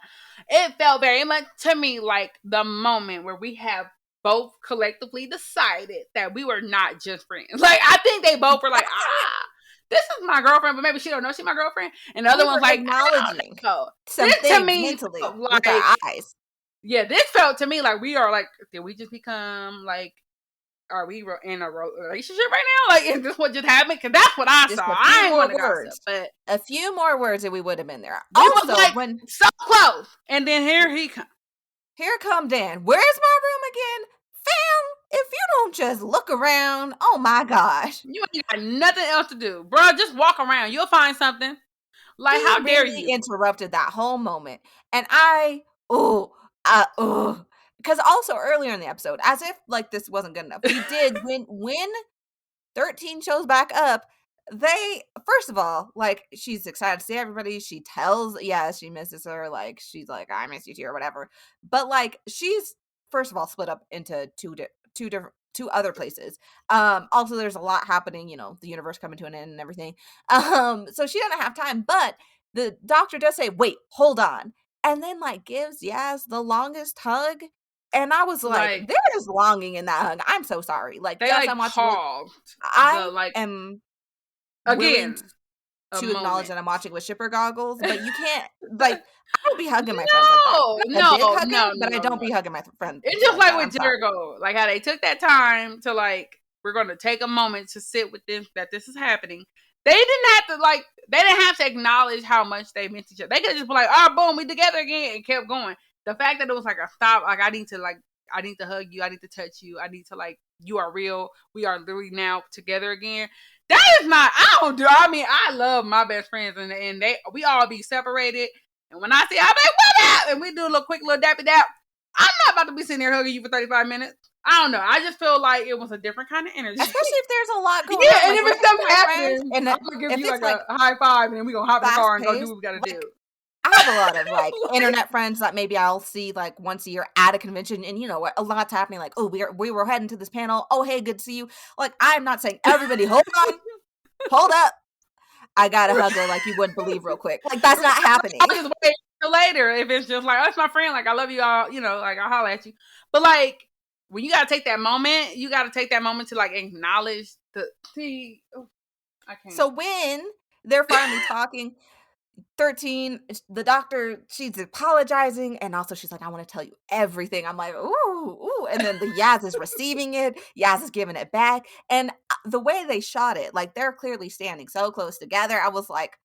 It felt very much to me like the moment where we have both collectively decided that we were not just friends. Like, I think they both were like, this is my girlfriend, but maybe she don't know she's my girlfriend. And the other one's like, acknowledging some this things to me mentally like, with our eyes. Yeah, this felt to me like we are like, did we just become like, are we in a relationship right now? Like, is this what just happened? Because that's what I saw. I ain't want to gossip, but a few more words and we would have been there. We also, was like, when so close, and then here he comes. Here come Dan. Where's my room again? Fam, if you don't just look around, oh my gosh. You ain't got nothing else to do. Bro, just walk around. You'll find something. Like, how dare you? Interrupted that whole moment. And because also earlier in the episode, as if like this wasn't good enough, we did when 13 shows back up, they, first of all, like, she's excited to see everybody. She tells, she misses her. Like, she's like, I miss you too, or whatever. But like, she's first of all split up into two other places. Also, there's a lot happening. The universe coming to an end and everything. So she doesn't have time. But the doctor does say, "Wait, hold on," and then like gives Yaz the longest hug. And I was like, there is longing in that hug. I'm so sorry. Like, they yes, like I'm watching. I am again to acknowledge that I'm watching with shipper goggles, but you can't, like, I don't be hugging my friends like that. But I don't be hugging my friends. It's just like with Jericho, like how they took that time to like, we're going to take a moment to sit with this, that this is happening. They didn't have to acknowledge how much they meant to each other. They could just be like, boom, we together again, and kept going. The fact that it was like a stop, like, I need to hug you, I need to touch you, I need to, like, you are real, we are literally now together again. That is not, I love my best friends, and we all be separated, and when I see, I'm like, what up? And we do a quick little dappy dap. I'm not about to be sitting there hugging you for 35 minutes. I don't know. I just feel like it was a different kind of energy. Especially if there's a lot going on. Yeah, and if something happens, and I'm going to give you like a high five, and then we're going to hop in the car and go do what we got to do. I have a lot of like internet friends that maybe I'll see like once a year at a convention, and a lot's happening. Like, oh, we were heading to this panel. Oh, hey, good to see you. Like, I'm not saying everybody, hold on, hold up. I gotta hug her like you wouldn't believe real quick. Like, that's not happening. I'll just wait till later if it's just like, oh, it's my friend. Like, I love you all. Like, I'll holler at you. But like, when you gotta take that moment, to like acknowledge I can't. So when they're finally talking. 13, the doctor, she's apologizing, and also she's like, I want to tell you everything. I'm like, ooh, and then the Yaz is receiving it, Yaz is giving it back, and the way they shot it, like, they're clearly standing so close together. I was like,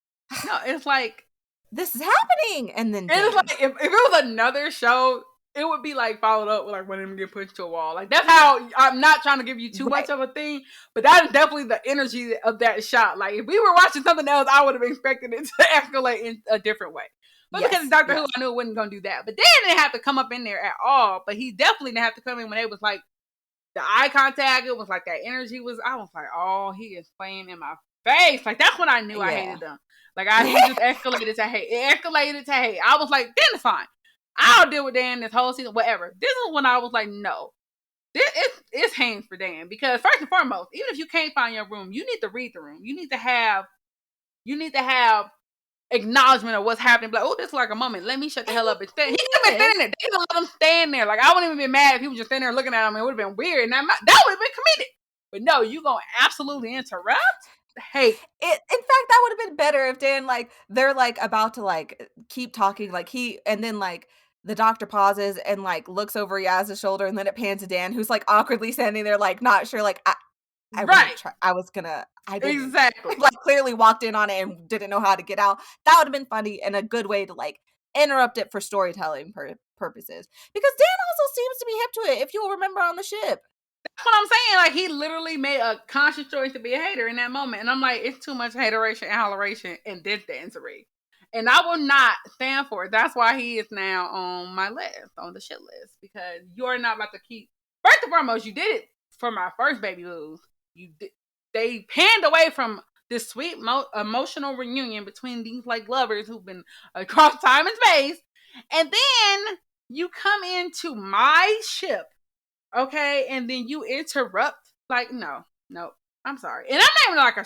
no, it's like, this is happening. And then it's like, if it was another show, it would be like followed up with like when them get pushed to a wall. Like, that's how, I'm not trying to give you too much of a thing, but that is definitely the energy of that shot. Like, if we were watching something else, I would have expected it to escalate in a different way. But because Doctor Who, I knew it wasn't going to do that. But Dan didn't have to come up in there at all. But he definitely didn't have to come in when it was like the eye contact. It was like that energy was, I was like, oh, he is playing in my face. Like, that's when I knew I hated them. Like, he just escalated to hate. It escalated to hate. I was like, Dan is fine. I'll deal with Dan this whole season, whatever. This is when I was like, no. It's hands for Dan. Because first and foremost, even if you can't find your room, you need to read the room. You need to have acknowledgement of what's happening. Like, oh, this is like a moment. Let me shut the hell up and stand. He could have been standing there. They don't let him stand there. Like, I wouldn't even be mad if he was just standing there looking at him. It would have been weird. And that would have been comedic. But no, you gonna absolutely interrupt? Hey, in fact, that would have been better if Dan, like, they're like about to like keep talking, like and then like the doctor pauses and like looks over Yaz's shoulder, and then it pans to Dan, who's like awkwardly standing there, like not sure, like I didn't, exactly, like, clearly walked in on it and didn't know how to get out. That would have been funny and a good way to like interrupt it for storytelling purposes, because Dan also seems to be hip to it, if you'll remember on the ship. That's what I'm saying. Like, he literally made a conscious choice to be a hater in that moment. And I'm like, it's too much hateration and holleration in this dancery. And I will not stand for it. That's why he is now on my list, on the shit list. Because you're not about to keep. First and foremost, you did it for my first baby boo. They panned away from this sweet emotional reunion between these like lovers who've been across time and space. And then you come into my ship. Okay, and then you interrupt. Like, no, I'm sorry, and I'm not even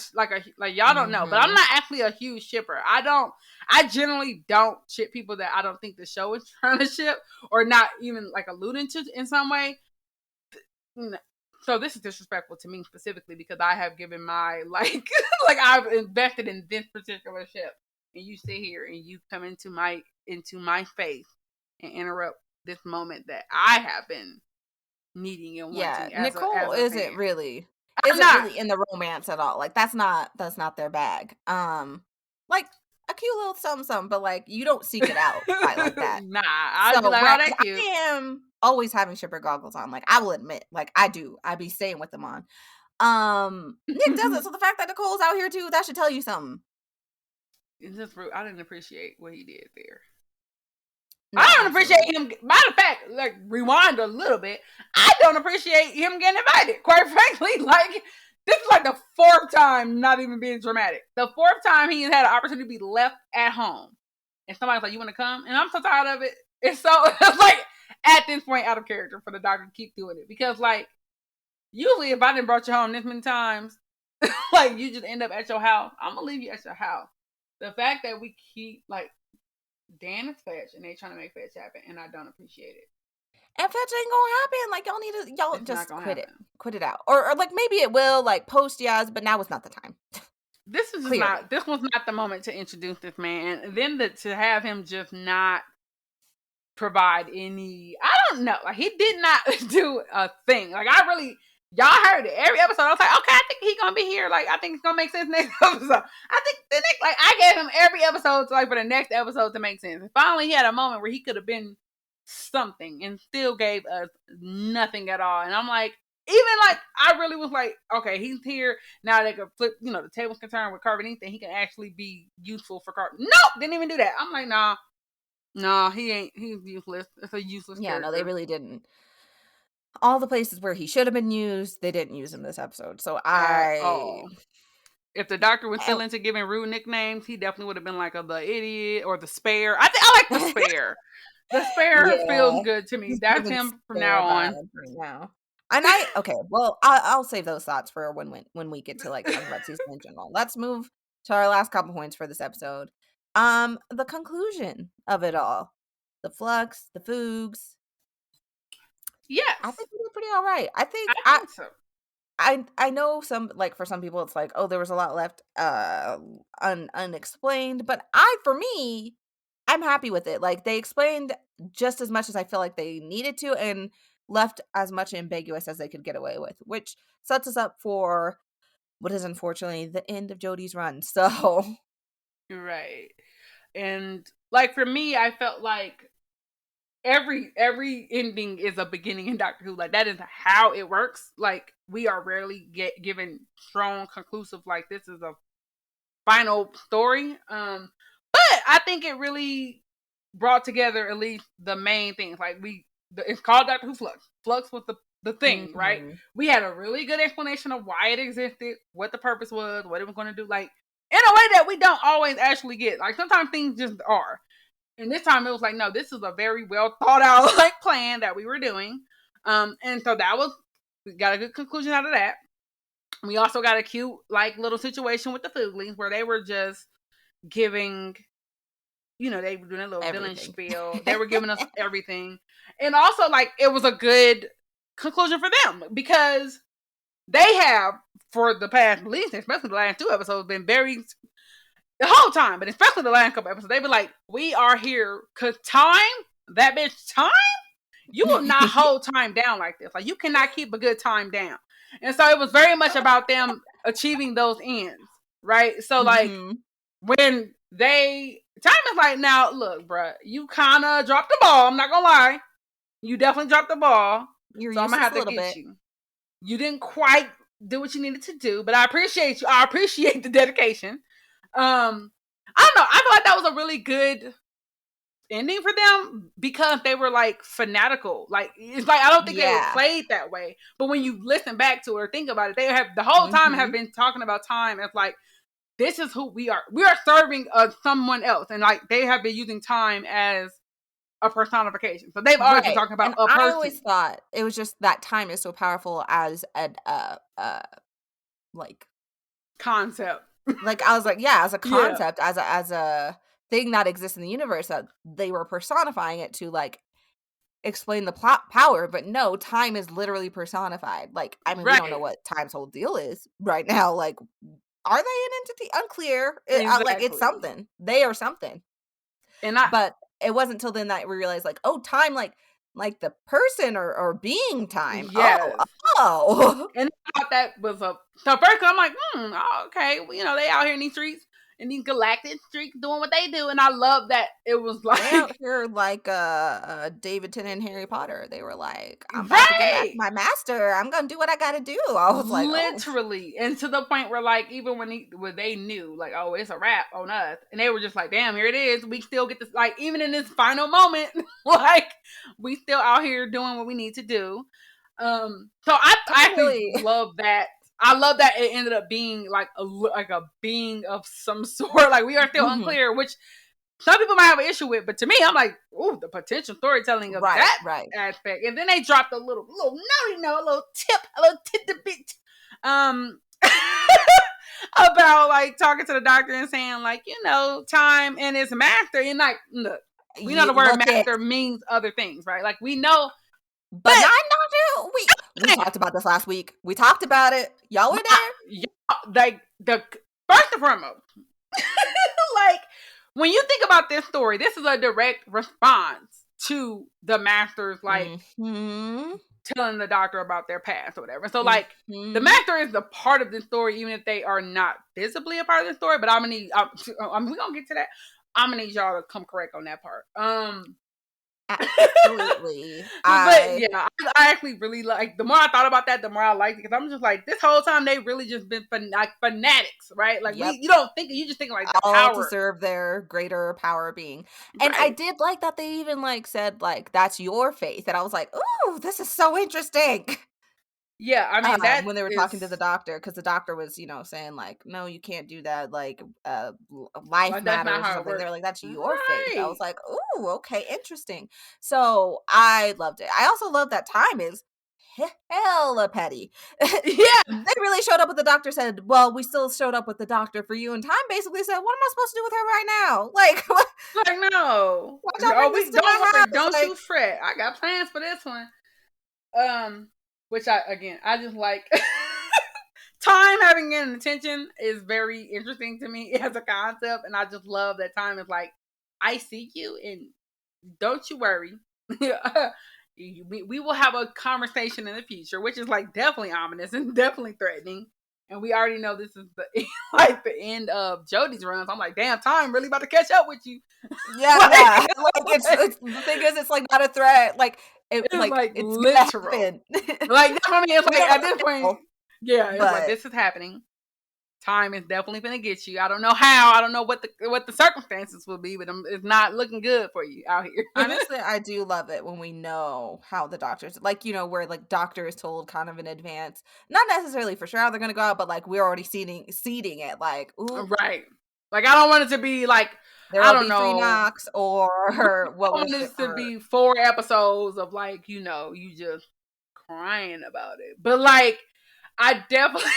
like y'all don't know, but I'm not actually a huge shipper. I generally don't ship people that I don't think the show is trying to ship or not even like alluding to in some way. So this is disrespectful to me specifically because I have given my like I've invested in this particular ship, and you sit here and you come into my face and interrupt this moment that I have been needing and wanting. Yeah, Nicole isn't really in the romance at all. Like that's not their bag. Like a cute little something, but like you don't seek it out quite like that. Nah, I'd be like, oh, that cute. I am always having shipper goggles on. Like I will admit, like I do. I be staying with them on. Nick doesn't. So the fact that Nicole's out here too, that should tell you something. It's just rude. I didn't appreciate what he did there. No, I don't appreciate him. Matter of fact, like rewind a little bit. I don't appreciate him getting invited. Quite frankly, like this is like the fourth time, not even being dramatic. The fourth time he has had an opportunity to be left at home, and somebody's like, "You want to come?" And I'm so tired of it. It's like at this point out of character for the doctor to keep doing it because like usually if I didn't brought you home this many times, like you just end up at your house. I'm gonna leave you at your house. The fact that we keep like. Dan is fetch and they trying to make fetch happen and I don't appreciate it. And fetch ain't gonna happen. Like y'all need to just quit it out. Or like maybe it will like post yes, but now is not the time. This was not the moment to introduce this man. And then to have him just not provide any I don't know. Like he did not do a thing. Like y'all heard it every episode. I was like, okay, I think he's gonna be here. Like, I think it's gonna make sense next episode. I think I gave him every episode to, like for the next episode to make sense. And finally, he had a moment where he could have been something and still gave us nothing at all. And I'm like, even like I really was like, okay, he's here now. They could flip, the tables can turn with Carbonite, and he can actually be useful for Carbonite. Nope, didn't even do that. I'm like, nah, he ain't. He's useless. It's a useless. Yeah, character. No, they really didn't. All the places where he should have been used, they didn't use him this episode. So if the doctor was still into giving rude nicknames, he definitely would have been like the idiot or the spare. I like the spare. The spare feels good to me. That's him from now on. Right now. And well, I'll save those thoughts for when we get to like talk about season in general. Let's move to our last couple points for this episode. The conclusion of it all, the flux, the fugues. Yes, I think we did pretty all right. I think so. I know some like for some people it's like, oh, there was a lot left unexplained, but for me, I'm happy with it. Like they explained just as much as I feel like they needed to and left as much ambiguous as they could get away with, which sets us up for what is unfortunately the end of Jodie's run. So right. And like for me, I felt like every ending is a beginning in Doctor Who. Like that is how it works. Like we are rarely given strong, conclusive. Like this is a final story. But I think it really brought together at least the main things. Like it's called Doctor Who Flux. Flux was the thing, right? We had a really good explanation of why it existed, what the purpose was, what it was going to do. Like in a way that we don't always actually get. Like sometimes things just are. And this time it was like, no, this is a very well thought out like plan that we were doing. And so we got a good conclusion out of that. We also got a cute like little situation with the Fooglies where they were just giving, they were doing a little villain spiel. They were giving us everything. And also like it was a good conclusion for them because they have for the past, at least especially the last 2 episodes, been very the whole time, but especially the last couple episodes, they be like, we are here because time, that bitch time, you will not hold time down like this. Like, you cannot keep a good time down. And so it was very much about them achieving those ends, right? So, like, when time is like, now, look, bruh, you kind of dropped the ball. I'm not going to lie. You definitely dropped the ball. So I'm going to have to get you. You didn't quite do what you needed to do, but I appreciate you. I appreciate the dedication. I don't know. I feel like that was a really good ending for them because they were like fanatical. Like it's like I don't think they were played that way. But when you listen back to it or think about it, they have the whole time have been talking about time as like this is who we are. We are serving someone else, and like they have been using time as a personification. So they've always been talking about a person. I always thought it was just that time is so powerful as an like concept. Like I was like, yeah, as a concept, as a thing that exists in the universe, that they were personifying it to like explain the plot power, but no, time is literally personified. Like, I mean, we don't know what time's whole deal is right now. Like, are they an entity? Unclear. Like, it's something. They are something. But it wasn't until then that we realized, like, oh, time, like the person or being time. Yes. Oh. And I thought that was so first I'm like, okay, well, you know, they out here in these streets, in these galactic streets doing what they do, and I love that it was like they out here like David Tennant and Harry Potter. They were like, I'm about to get back to my master. I'm gonna do what I gotta do. I was like, literally, and to the point where like even when they knew like, oh, it's a wrap on us, and they were just like, damn, here it is. We still get this, like, even in this final moment, like we still out here doing what we need to do. So I actually love that. I love that it ended up being like a being of some sort. Like we are still unclear, which some people might have an issue with, but to me, I'm like, ooh, the potential storytelling of that aspect. And then they dropped a little naughty note, a little tip, a little tidbit, about like talking to the doctor and saying like, you know, time and its master. And like, look, we know the word master means other things, right? Like we know. But we talked about this last week. We talked about it. Y'all were there. Like the first and foremost, like when you think about this story, this is a direct response to the masters, like telling the doctor about their past or whatever. So like the master is the part of the story, even if they are not visibly a part of the story. But we're gonna get to that. I'm gonna need y'all to come correct on that part. Absolutely. But yeah, I actually really like, the more I thought about that, the more I liked it, because I'm just like, this whole time they really just been like fanatics, right? Like you don't think, you just think like the all power to serve their greater power being. And I did like that they even like said like, that's your faith, and I was like, ooh, this is so interesting. Yeah, I mean that when they were talking to the doctor, because the doctor was, you know, saying like, no, you can't do that, like life matters or something. They're like, that's your faith. I was like, ooh, okay, interesting. So I loved it. I also love that time is hella petty. Yeah, they really showed up with the doctor, said, well, we still showed up with the doctor for you, and time basically said, what am I supposed to do with her right now? Like no, don't you fret, I got plans for this one. Which I just like. Time having an attention is very interesting to me as a concept, and I just love that time is like, I see you, and don't you worry. we will have a conversation in the future, which is like definitely ominous and definitely threatening. And we already know this is the like the end of Jodie's run. So I'm like, damn, time really about to catch up with you. Yeah, like it's the thing is, it's like not a threat. Like it's literal. Like I mean, it's like at this point, yeah, it's like this is happening. Time is definitely gonna get you. I don't know how. I don't know what the circumstances will be, but it's not looking good for you out here. Honestly, I do love it when we know how the doctors, like, you know, where like doctor is told kind of in advance, not necessarily for sure how they're gonna go out, but like we're already seeding it. Like, ooh, right. Like I don't want it to be like I don't know 3 knocks or what was it to be 4 episodes of like, you know, you just crying about it. But like I definitely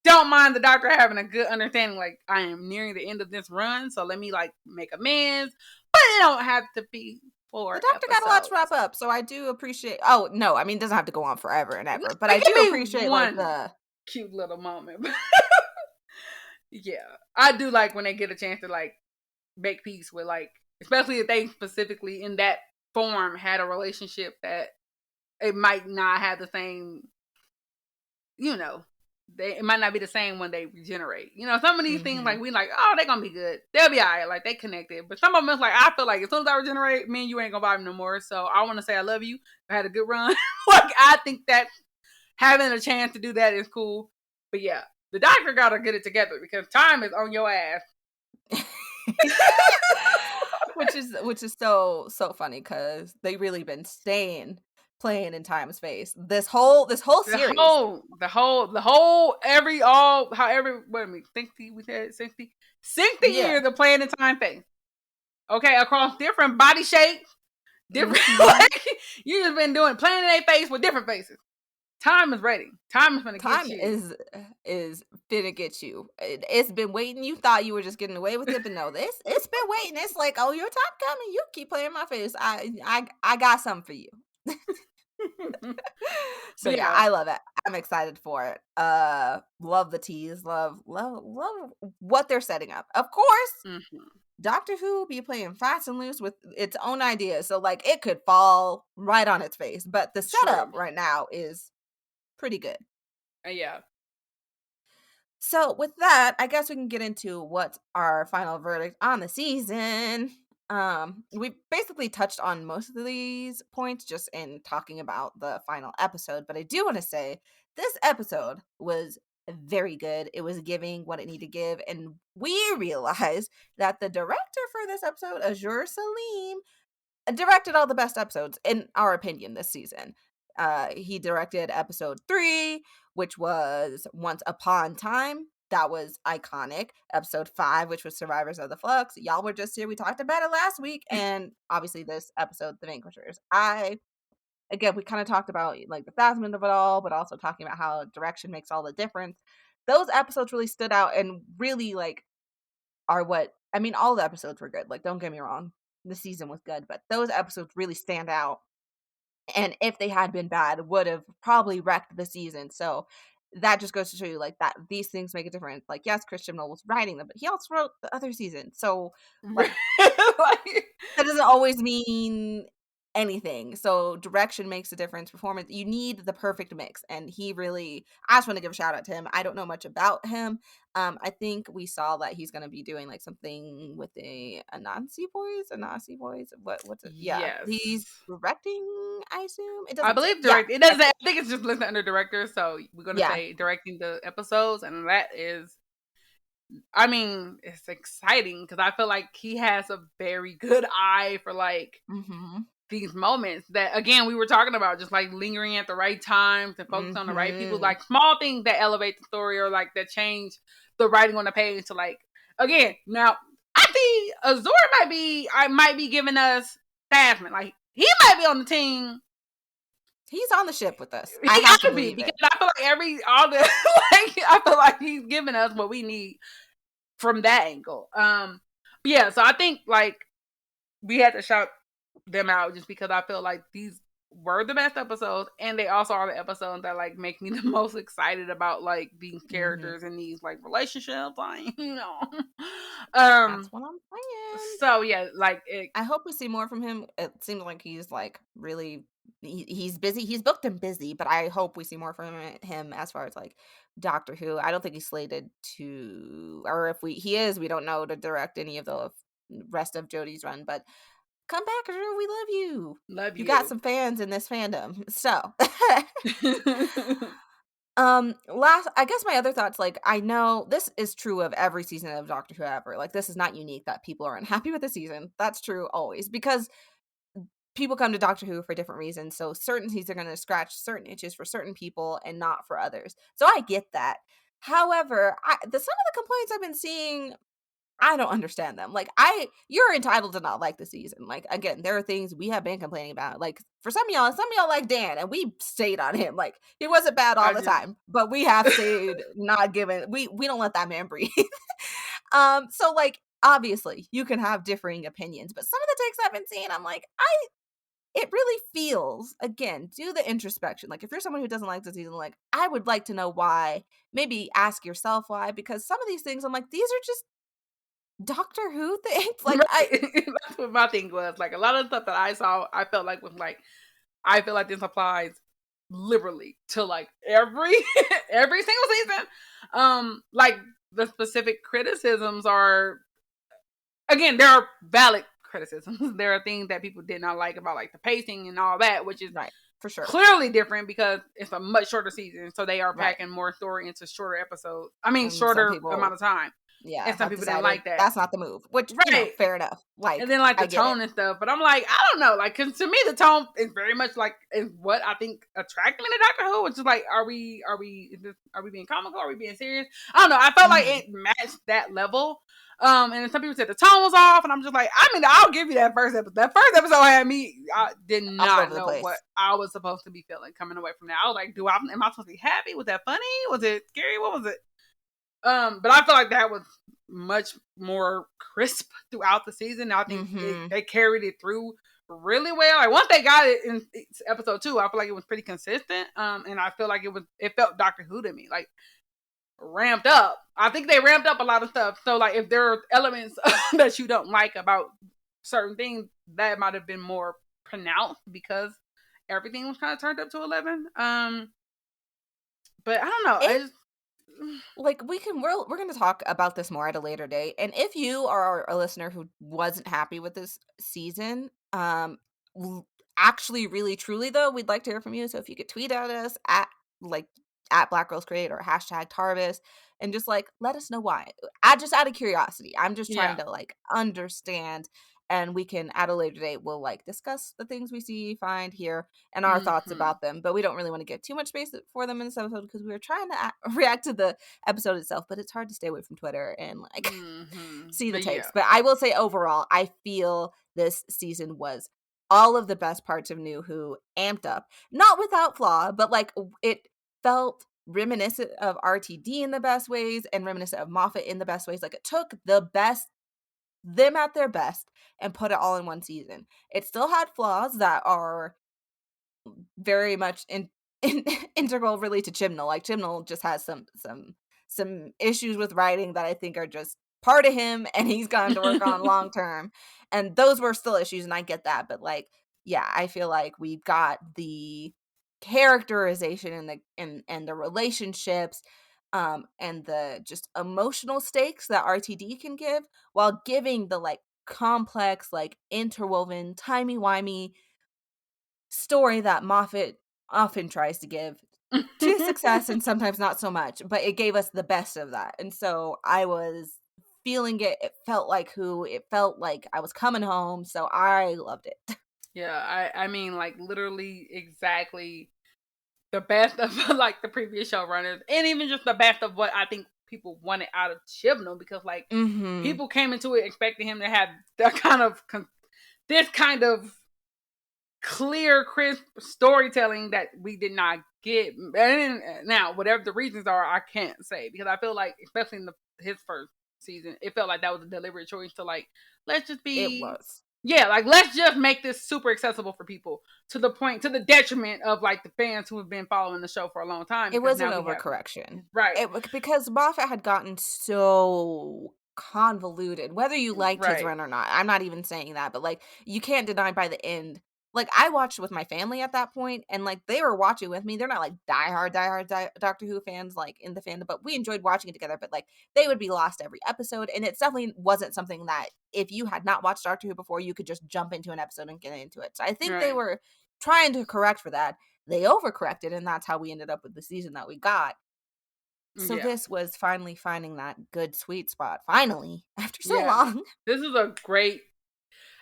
don't mind the doctor having a good understanding, like I am nearing the end of this run, so let me like make amends. But it don't have to be 4 The doctor got a lot to wrap up, so I do appreciate. Oh no, I mean it doesn't have to go on forever and ever, but I do appreciate one like the cute little moment. Yeah, I do like when they get a chance to like make peace with, like, especially if they specifically in that form had a relationship that it might not have the same, you know, it might not be the same when they regenerate. You know, some of these things like we like, oh, they're gonna be good, they'll be alright, like they connected. But some of them, like I feel like as soon as I regenerate, me and you ain't gonna vibe no more. So I want to say I love you. I had a good run. Like I think that having a chance to do that is cool. But yeah, the Doctor gotta get it together because time is on your ass. which is so funny because they really been playing in time and space this whole series. The whole sync the years of playing in time space. Okay, across different body shapes, different like you just been doing playing in a face with different faces. Time is ready. Time is gonna get you. Time is finna get you. It's been waiting. You thought you were just getting away with it, but no, it's been waiting. It's like, oh, your time coming. You keep playing my face. I got something for you. So yeah, I love it. I'm excited for it. Love the tease. Love what they're setting up. Of course, Doctor Who be playing fast and loose with its own ideas, so like it could fall right on its face. But the setup right now is pretty good. Yeah. So with that, I guess we can get into what's our final verdict on the season. We basically touched on most of these points just in talking about the final episode, but I do want to say this episode was very good. It was giving what it needed to give, and we realized that the director for this episode, Azure Salim, directed all the best episodes in our opinion this season. He directed episode 3, which was Once Upon Time. That was iconic. Episode 5, which was Survivors of the Flux. Y'all were just here. We talked about it last week. And obviously this episode, The Vanquishers. Again, we kind of talked about like the thousand of it all, but also talking about how direction makes all the difference. Those episodes really stood out and really like are what, I mean, all the episodes were good. Like, don't get me wrong. The season was good, but those episodes really stand out. And if they had been bad, would have probably wrecked the season. So that just goes to show you like that these things make a difference. Like, yes, Christian Noel was writing them, but he also wrote the other season. So like that doesn't always mean anything. So direction makes a difference. Performance, you need the perfect mix. And he really, I just want to give a shout out to him. I don't know much about him. I think we saw that he's going to be doing like something with a Nazi voice. What's it? Yeah, yes. He's directing. I assume it doesn't. I believe direct. Yeah. It doesn't. I think it's just listed under director. So we're going to say directing the episodes, and that is. I mean, it's exciting because I feel like he has a very good eye for like these moments that, again, we were talking about, just like lingering at the right time to focus on the right people, like small things that elevate the story or like that change the writing on the page to like, again, now I think Azor might be giving us Tasman. Like, he might be on the team. He's on the ship with us. I have to be because I feel like I feel like he's giving us what we need from that angle. Yeah, so I think like we had to shout them out just because I feel like these were the best episodes, and they also are the episodes that like make me the most excited about like these characters and these like relationships. Like, you know, that's what I'm saying. So yeah, like I hope we see more from him. It seems like he's like really. He's busy. He's booked and busy, but I hope we see more from him as far as like Doctor Who. I don't think he's slated to, or if he is, we don't know, to direct any of the rest of Jodie's run. But come back, Drew. We love you. Love you. You got some fans in this fandom. So, I guess my other thoughts, like, I know this is true of every season of Doctor Who ever. Like, this is not unique that people are unhappy with the season. That's true always because people come to Doctor Who for different reasons. So certain seasons are going to scratch certain itches for certain people and not for others. So I get that. However, some of the complaints I've been seeing, I don't understand them. Like, you're entitled to not like the season. Like, again, there are things we have been complaining about. Like, for some of y'all like Dan, and we stayed on him. Like, he wasn't bad all the time, but we have stayed not giving. We don't let that man breathe. So like, obviously, you can have differing opinions, but some of the takes I've been seeing, I'm like, it really feels, again, do the introspection. Like, if you're someone who doesn't like the season, like, I would like to know why. Maybe ask yourself why, because some of these things, I'm like, these are just Doctor Who things. Like, that's what my thing was. Like, a lot of the stuff that I saw, I felt like was like, I feel like this applies liberally to like every single season. Like, the specific criticisms are, again, there are valid criticisms. There are things that people did not like about like the pacing and all that, which is for sure. Clearly different because it's a much shorter season, so they are Right. packing more story into shorter episodes. I mean, Some shorter people, amount of time. yeah, And some have people didn't decided like that. that's not the move, which, you know, Right. fair enough. Like, And then like the I get tone it. and stuff. But I'm like, I don't know. Like, cause to me the tone is very much like is what I think attracted me to Doctor Who. Which is like, are we being comical? Are we being serious? I don't know. I felt like it matched that level. And then some people said the tone was off, and I'm just like, I mean, I'll give you that first episode. That first episode had me. I did All not over the know place. what I was supposed to be feeling coming away from that. I was like, am I supposed to be happy? Was that funny? Was it scary? What was it? But I feel like that was much more crisp throughout the season. I think they carried it through really well. Like once they got it in episode 2, I feel like it was pretty consistent. And I feel like it felt Doctor Who to me, like ramped up. I think they ramped up a lot of stuff. So like if there are elements that you don't like about certain things, that might have been more pronounced because everything was kind of turned up to 11. But I don't know. Like we're going to talk about this more at a later date, and if you are a listener who wasn't happy with this season, actually really truly though, we'd like to hear from you. So if you could tweet at us at Black Girls Create or hashtag Tarbis and just like let us know why. Just out of curiosity, I'm just trying to like understand, and we can at a later date we'll like discuss the things we see, find, hear, and our thoughts about them. But we don't really want to get too much space for them in this episode because we were trying to react to the episode itself, but it's hard to stay away from Twitter and like see the takes. But I will say overall, I feel this season was all of the best parts of New Who amped up, not without flaw, but like it felt reminiscent of RTD in the best ways and reminiscent of Moffat in the best ways. Like it took them at their best and put it all in one season. It still had flaws that are very much integral really to Chibnall. Like Chibnall just has some issues with writing that I think are just part of him and he's gone to work on long term. And those were still issues and I get that. But like, yeah, I feel like we got the characterization and the relationships and the just emotional stakes that RTD can give while giving the like complex, like interwoven, timey-wimey story that Moffat often tries to give to success and sometimes not so much, but it gave us the best of that. And so I was feeling it. It felt like Who. It felt like I was coming home. So I loved it. Yeah, I mean, like literally exactly the best of like the previous showrunners, and even just the best of what I think people wanted out of Chibnall, because like people came into it expecting him to have that kind of this kind of clear, crisp storytelling that we did not get. And now, whatever the reasons are, I can't say, because I feel like, especially in his first season, it felt like that was a deliberate choice to like, let's just be. It was. Yeah, like let's just make this super accessible for people to the detriment of like the fans who have been following the show for a long time. It was an overcorrection. Right. Because Moffat had gotten so convoluted, whether you liked his run or not. I'm not even saying that, but like you can't deny by the end. Like I watched with my family at that point, and like they were watching with me. They're not like diehard Doctor Who fans like in the fandom, but we enjoyed watching it together. But like they would be lost every episode, and it definitely wasn't something that if you had not watched Doctor Who before, you could just jump into an episode and get into it. So I think they were trying to correct for that. They overcorrected, and that's how we ended up with the season that we got. So this was finally finding that good sweet spot. Finally, after so long. This is a great.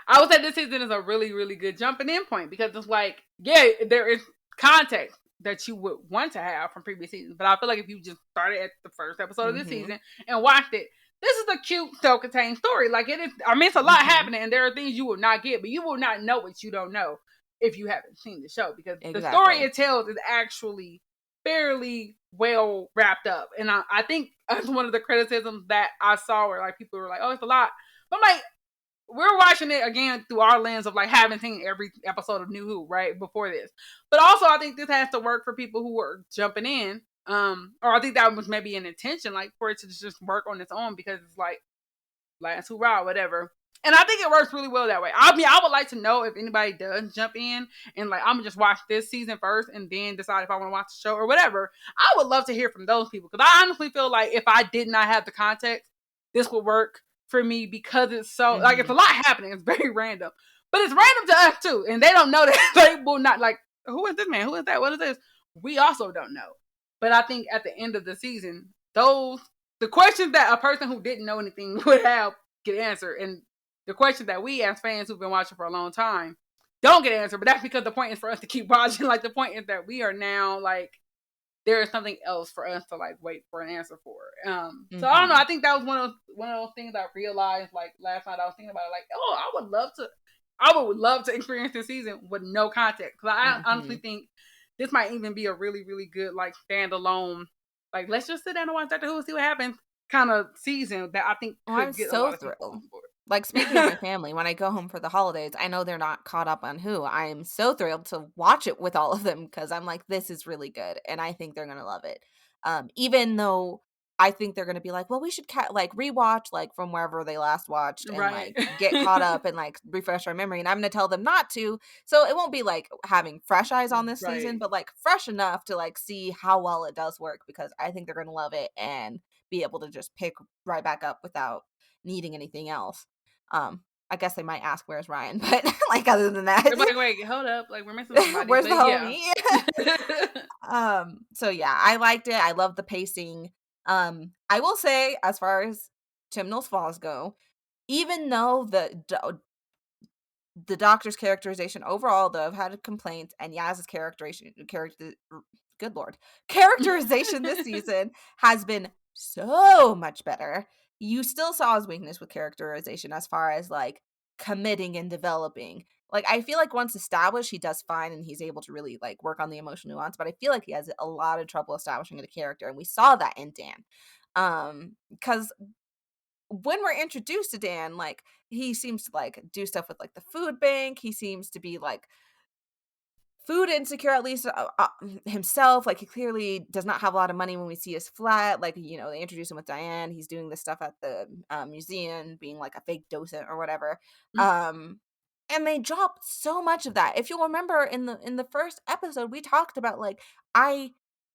I would say this season is a really, really good jumping in point, because it's like, there is context that you would want to have from previous seasons. But I feel like if you just started at the first episode of this season and watched it, this is a cute, self-contained story. Like it is, I mean, it's a lot happening, and there are things you will not get, but you will not know what you don't know if you haven't seen the show, because the story it tells is actually fairly well wrapped up. And I think that's one of the criticisms that I saw where like people were like, oh, it's a lot. But I'm like, we're watching it again through our lens of like having seen every episode of New Who right before this. But also I think this has to work for people who are jumping in. Or I think that was maybe an intention, like for it to just work on its own, because it's like last hurrah, whatever. And I think it works really well that way. I mean, I would like to know if anybody does jump in and like, I'm gonna just watch this season first and then decide if I want to watch the show or whatever. I would love to hear from those people, because I honestly feel like if I did not have the context, this would work for me, because it's so like it's a lot happening. It's very random, but it's random to us too, and they don't know that. They will not like Who is this man? Who is that? What is this? We also don't know. But I think at the end of the season, the questions that a person who didn't know anything would have get answered, and the questions that we as fans who've been watching for a long time don't get answered. But that's because the point is for us to keep watching. Like the point is that we are now like there is something else for us to like wait for an answer for. So I don't know. I think that was one of those things I realized like last night. I was thinking about it, like, oh, I would love to experience this season with no context. Because I honestly think this might even be a really, really good like standalone. Like, let's just sit down and watch Doctor Who and see what happens. Kind of season that I think could I'm get a so lot of people thrilled. on board. Like, speaking of my family, when I go home for the holidays, I know they're not caught up on Who. I am so thrilled to watch it with all of them because I'm like, this is really good, and I think they're gonna love it. Even though I think they're gonna be like, well, we should like rewatch like from wherever they last watched and Right. like get caught up and like refresh our memory. And I'm gonna tell them not to, so it won't be like having fresh eyes on this season, Right. but like fresh enough to like see how well it does work because I think they're gonna love it and be able to just pick right back up without needing anything else. I guess they might ask where's Ryan, but like other than that, They're like, wait, hold up, like we're missing somebody. where's the But yeah. homie? So yeah, I liked it. I love the pacing. I will say, as far as Chibnall's Falls go, even though the Doctor's characterization overall, though, I've had complaints, and Yaz's good lord, characterization this season has been so much better. You still saw his weakness with characterization as far as like committing and developing. Like I feel like once established, he does fine and he's able to really like work on the emotional nuance. But I feel like he has a lot of trouble establishing a character, and we saw that in Dan. Because when we're introduced to Dan, like he seems to like do stuff with like the food bank. He seems to be like food insecure, at least himself. Like he clearly does not have a lot of money when we see his flat. Like, you know, they introduce him with Diane. He's doing this stuff at the museum, being like a fake docent or whatever. And they drop so much of that. If you'll remember in the first episode, we talked about like I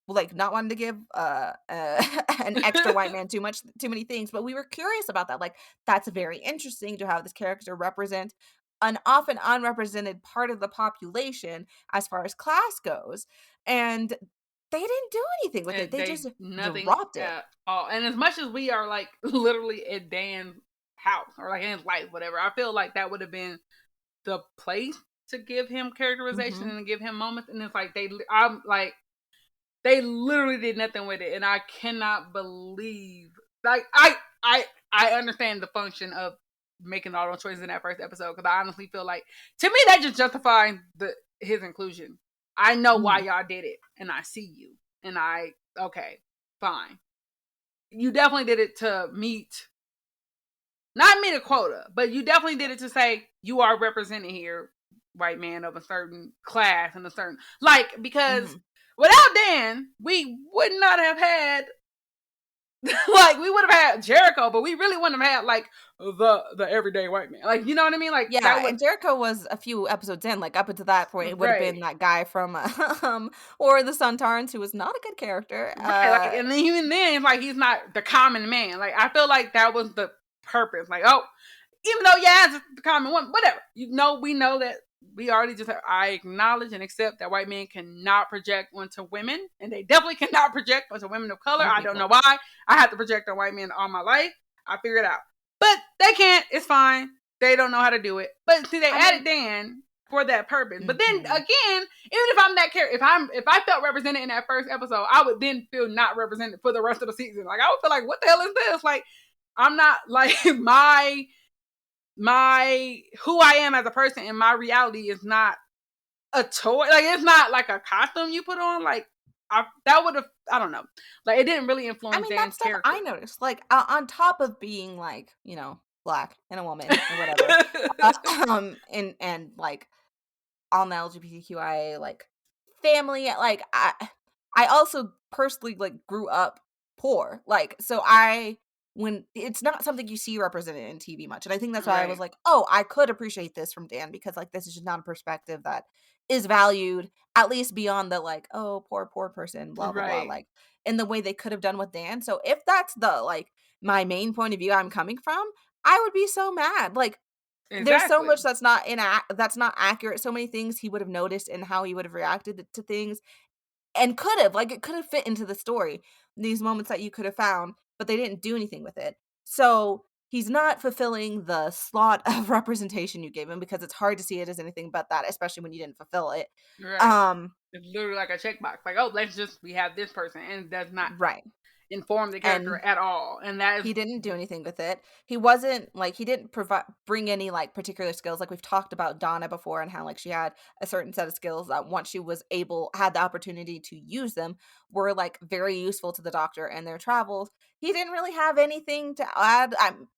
like not wanting to give an extra white man too many things, but we were curious about that. Like that's very interesting to have this character represent an often unrepresented part of the population as far as class goes, and they didn't do anything with it. And They just nothing dropped it. at all. And as much as we are like literally at Dan's house or like in his life, whatever, I feel like that would have been the place to give him characterization and give him moments. And it's like I'm like they literally did nothing with it, and I cannot believe like I understand the function of making all those choices in that first episode because I honestly feel like to me that just justifies his inclusion. I know why y'all did it, and I see you, and okay, fine. You definitely did it to not meet a quota, but you definitely did it to say you are represented here, white man of a certain class and a certain because without Dan, we would not have had like we would have had Jericho, but we really wouldn't have had like the everyday white man. Like you know what I mean? Like Yeah, and Jericho was a few episodes in. Like up until that point, it would have been that guy from or the Suntarans, who was not a good character. Right, like, and then even then, like he's not the common man. Like I feel like that was the purpose. Like even though it's the common one, whatever. We know that we already I acknowledge and accept that white men cannot project onto women, and they definitely cannot project onto women of color. I don't know why. I have to project on white men all my life. I figured it out, but they can't. It's fine. They don't know how to do it. But see, they added Dan for that purpose. But then again, even if I'm that character, if I felt represented in that first episode, I would then feel not represented for the rest of the season. Like I would feel like, what the hell is this? Like I'm not like my who I am as a person and my reality is not a toy. Like it's not like a costume you put on. Like that would have I don't know. Like it didn't really influence Dan's that's stuff character. I noticed. Like on top of being like, you know, black and a woman or whatever. And like on the LGBTQIA like family, like I also personally like grew up poor. Like so when it's not something you see represented in TV much. And I think that's why I was like, oh, I could appreciate this from Dan because like this is just not a perspective that is valued, at least beyond the like, oh, poor person, blah, blah, blah, like in the way they could have done with Dan. So if that's the like my main point of view I'm coming from, I would be so mad. Like There's so Exactly. much that's not accurate. So many things he would have noticed and how he would have reacted to things, and could have, like, it could have fit into the story. These moments that you could have found, but they didn't do anything with it. So he's not fulfilling the slot of representation you gave him, because it's hard to see it as anything but that, especially when you didn't fulfill it. Right. It's literally like a checkbox. Like, oh, we have this person, and it does not Right. inform the character And at all. And that is he didn't do anything with it. He wasn't like, he didn't provide bring any like particular skills. Like, we've talked about Donna before, and how like she had a certain set of skills that once she was had the opportunity to use them, were like very useful to the Doctor and their travels. He didn't really have anything to add.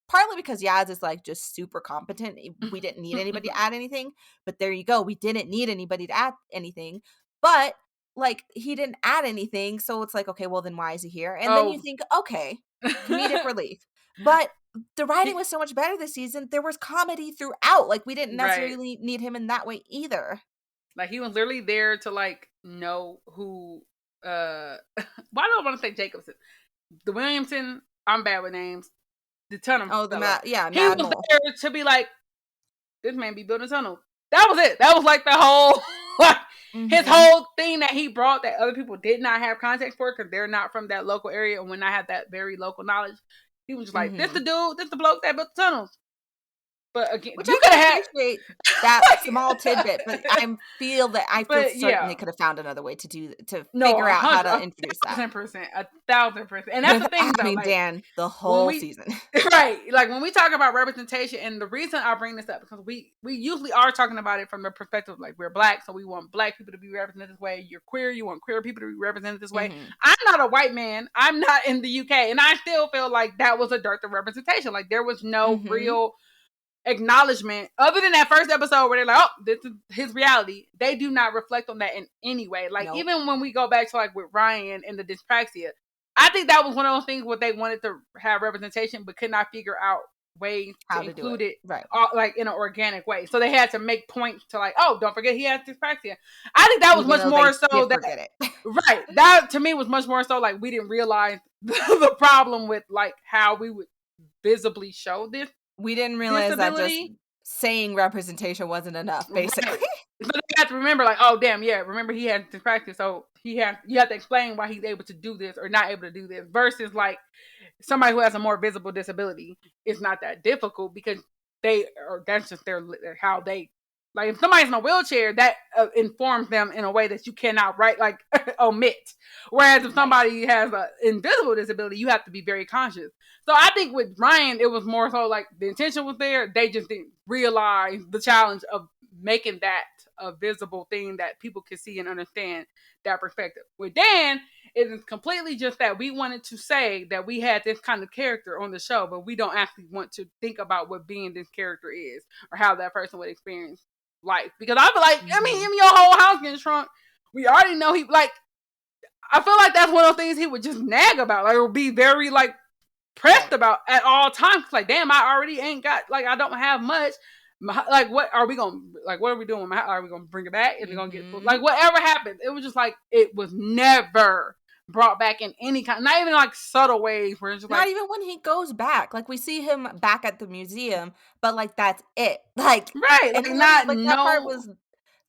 Partly because Yaz is like just super competent. We didn't need anybody to add anything. But there you go. We didn't need anybody to add anything. But like, he didn't add anything, so it's like, okay, well then why is he here? And then you oh. think, okay, comedic relief. But the writing He- was so much better this season. There was comedy throughout. Like, we didn't right. necessarily need him in that way either. Like, he was literally there to like know who why do I want to say Jacobson? The Williamson, I'm bad with names. The tunnel Oh, fella. He Mad was Mole. there to be like, this man be building tunnels. That was it. That was like the whole like his Mhm. whole thing that he brought that other people did not have context for, because they're not from that local area and when I had that very local knowledge. He was just like, this the Mhm. dude, this the bloke that built the tunnels. But again, Which you I could can have had appreciate that small tidbit, but I feel but certain they yeah. could have found another way to No, figure out how to introduce that. 1,000%, 1,000%. And that's With the thing though, having like Dan the when whole we season. right, like when we talk about representation, and the reason I bring this up because we usually are talking about it from the perspective of like, we're black, so we want black people to be represented this way. You're queer, you want queer people to be represented this way. Mhm. I'm not a white man. I'm not in the UK, and I still feel like that was a dearth of representation. Like, there was no Mhm. real acknowledgement other than that first episode where they're like, oh, this is his reality. They do not reflect on that in any way. Like, Nope. even when we go back to like with Ryan and the dyspraxia, I think that was one of those things where they wanted to have representation but could not figure out ways to How to do include it. it Right. like in an organic way. So they had to make points to like, oh, don't forget he has dyspraxia. I think that was Even much though they more so did that forget it. right. That to me was much more so like we didn't realize the problem with like how we would visibly show this We didn't realize that just disability. saying representation wasn't enough, basically. Right. So they have to remember, like, oh damn, yeah, remember he has dyspraxia, so you have to explain why he's able to do this or not able to do this. Versus like somebody who has a more visible disability, it's not that difficult because that's just how they like. If somebody's in a wheelchair, that informs them in a way that you cannot omit. Whereas if somebody has an invisible disability, you have to be very conscious. So I think with Ryan, it was more so like the intention was there. They just didn't realize the challenge of making that a visible thing that people can see and understand that perspective. With Dan, it is completely just that we wanted to say that we had this kind of character on the show, but we don't actually want to think about what being this character is or how that person would experience life. Because I feel like, I mean, Mhm. even your whole house getting shrunk, we already know he like. I feel like that's one of those things he would just nag about, like, or be very like pressed about at all times. Like, damn, I already ain't got, like, I don't have much. Like, what are we gonna, like, what are we doing? Are we gonna bring it back? Is it gonna get like Mhm. whatever happened? It was just like it was never brought back in any kind, not even like subtle ways where it's just Not like even when he goes back. Like, we see him back at the museum, but like that's it. Like, right, like anyone not like that part no. was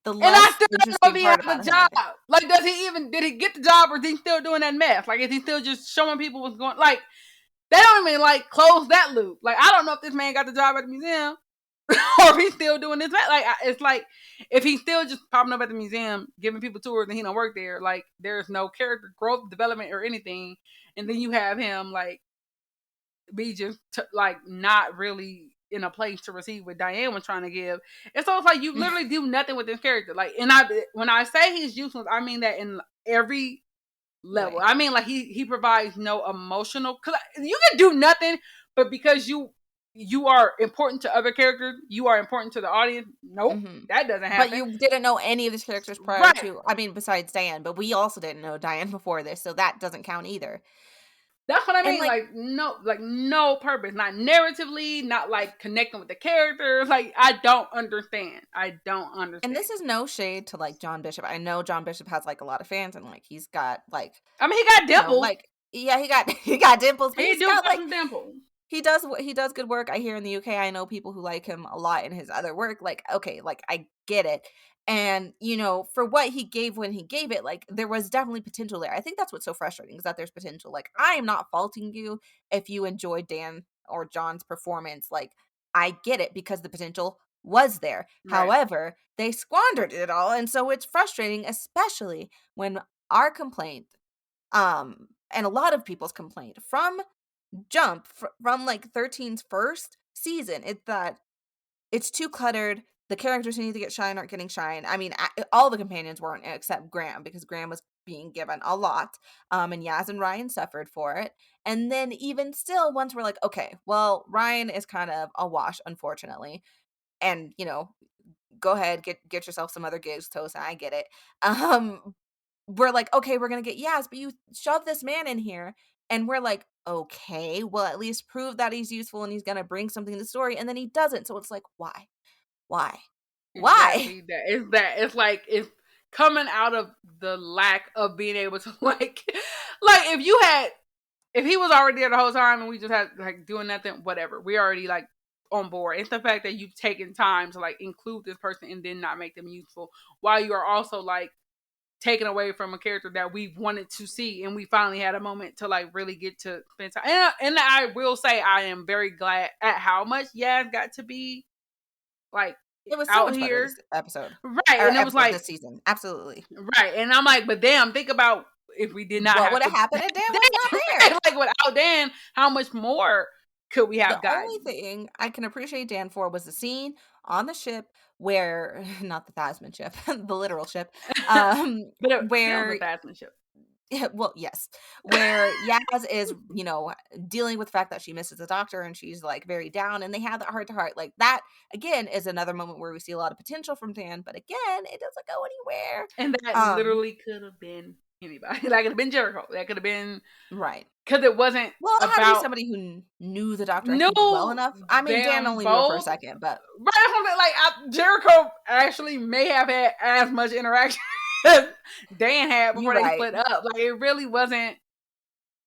the And I less still don't know if interesting he part has about a him. job. Like, did he get the job, or is he still doing that mess? Like, is he still just showing people what's going? Like, they don't even like close that loop. Like, I don't know if this man got the job at the museum or if he's still doing this. Like, it's like if he's still just popping up at the museum, giving people tours, and he don't work there. Like, there's no character growth, development, or anything. And then you have him like be just like not really in a place to receive what Diane was trying to give. And so it's like you literally do nothing with this character. Like, and when I say he's useless, I mean that in every level. Right. I mean, like he provides no emotional. Cause you can do nothing, but because you are important to other characters, you are important to the audience. Nope, Mhm. that doesn't But happen. you didn't know any of these characters prior Right. to, I mean, besides Diane, but we also didn't know Diane before this, so that doesn't count either. That's what I And mean. like, Like no purpose, not narratively, not like connecting with the characters. Like I don't understand. I don't and understand. this is no shade to like John Bishop. I know John Bishop has like a lot of fans, and like he's got like, I mean, he got dimples. like, yeah, he got he got dimples, but He he's do got got like some dimples. he does good work. I hear in the UK, I know people who like him a lot in his other work. Like, okay, like I get it. And, you know, for what he gave when he gave it, like there was definitely potential there. I think that's what's so frustrating is that there's potential. Like, I am not faulting you if you enjoyed Dan or John's performance. Like, I get it because the potential was there. Right. However, they squandered it all. And so it's frustrating, especially when our complaint, and a lot of people's complaint from Jump, from like 13's first season, it's that it's too cluttered. The characters who need to get shine aren't getting shine. I mean, all the companions weren't except Graham because Graham was being given a lot. And Yaz and Ryan suffered for it. And then even still, once we're like, okay, well, Ryan is kind of a wash, unfortunately. And, you know, go ahead, get yourself some other gigs, Tosa. I get it. We're like, okay, we're gonna get Yaz, but you shove this man in here, and we're like, okay, well, at least prove that he's useful and he's gonna bring something to the story, and then he doesn't. So it's like, why? Why? Exactly. It's like it's coming out of the lack of being able to like if he was already there the whole time and we just had like doing nothing, whatever. We already like on board. It's the fact that you've taken time to like include this person and then not make them useful while you are also like taken away from a character that we wanted to see and we finally had a moment to like really get to spend time. And I will say I am very glad at how much Yaz got to be like It was so out much better here. this episode. Right. Or And it was episode like this season. Absolutely. right. And I'm like, but damn, think about if we did not What have would to have happened if Dan was not there? like without Dan, how much more could we The have only gotten? thing I can appreciate Dan for was the scene on the ship where not the Thasman ship, the literal ship, But it still the where craftsmanship. yeah, well, yes, where Yaz is, you know, dealing with the fact that she misses the doctor and she's like very down, and they have that heart to heart. Like that again is another moment where we see a lot of potential from Dan, but again, it doesn't go anywhere. And that literally could have been anybody. That could have been Jericho. That could have been Right. because it wasn't Well, it had to be about somebody who knew the doctor, I think, well no enough. I mean, Dan them only knew her for a both. second, but Right, like Jericho actually may have had as much interaction as Dan had you're before they right. split up. Like it really wasn't.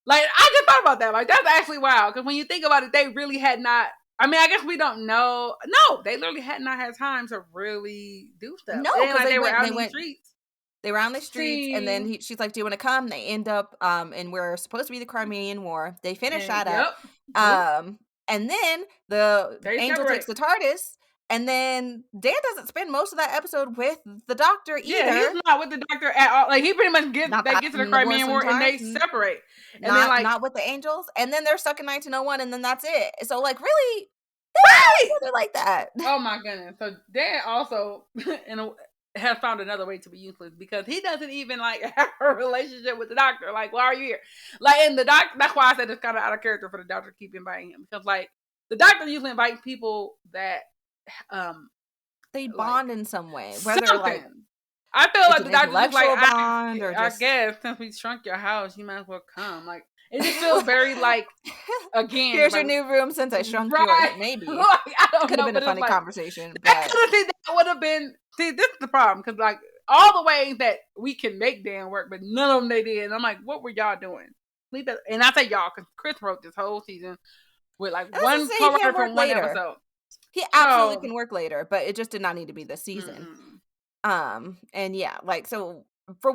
Like I just thought about that. Like that's actually wild because when you think about it, they really had not. I mean, I guess we don't know. No, they literally had not had time to really do stuff. No, It ain't because like they were out they in these went streets. they were on the streets, and then See, she's like, "Do you want to come?" They end up, and we're supposed to be the Crimean War. They finish and that up, yep, boop, and then the they Angel takes separate. the TARDIS, and then Dan doesn't spend most of that episode with the Doctor Yeah, either. he's not with the doctor at all. Like he pretty much gets Not they that get to the in the Crimean Wilson War and they times, separate, and then like not with the Angels, and then they're stuck in 1901, and then that's it. So like, really, right. they're like that. Oh my goodness! So Dan also has found another way to be useless because he doesn't even like have a relationship with the doctor. Like, why are you here? Like, and the doctor. That's why I said it's kind of out of character for the doctor to keep inviting him because like the doctor usually invites people that They like bond in some way, whether like something. I feel it's like an the doctor's just like, intellectual bond or I just guess since we shrunk your house, you might as well come. Like, it just feels very like, again, here's your like, new room since I shrunk yours. right? Maybe Like, I don't could have know, been a but it's funny like, conversation, that but could have been, that would have been, see, this is the problem, because like, all the ways that we can make Dan work, but none of them they did. And I'm like, what were y'all doing? Leave that, and I say y'all, because Chris wrote this whole season with like I was one gonna say he co-writer can work from one later. episode. He absolutely So, can work later, but it just did not need to be this season. And yeah, like so for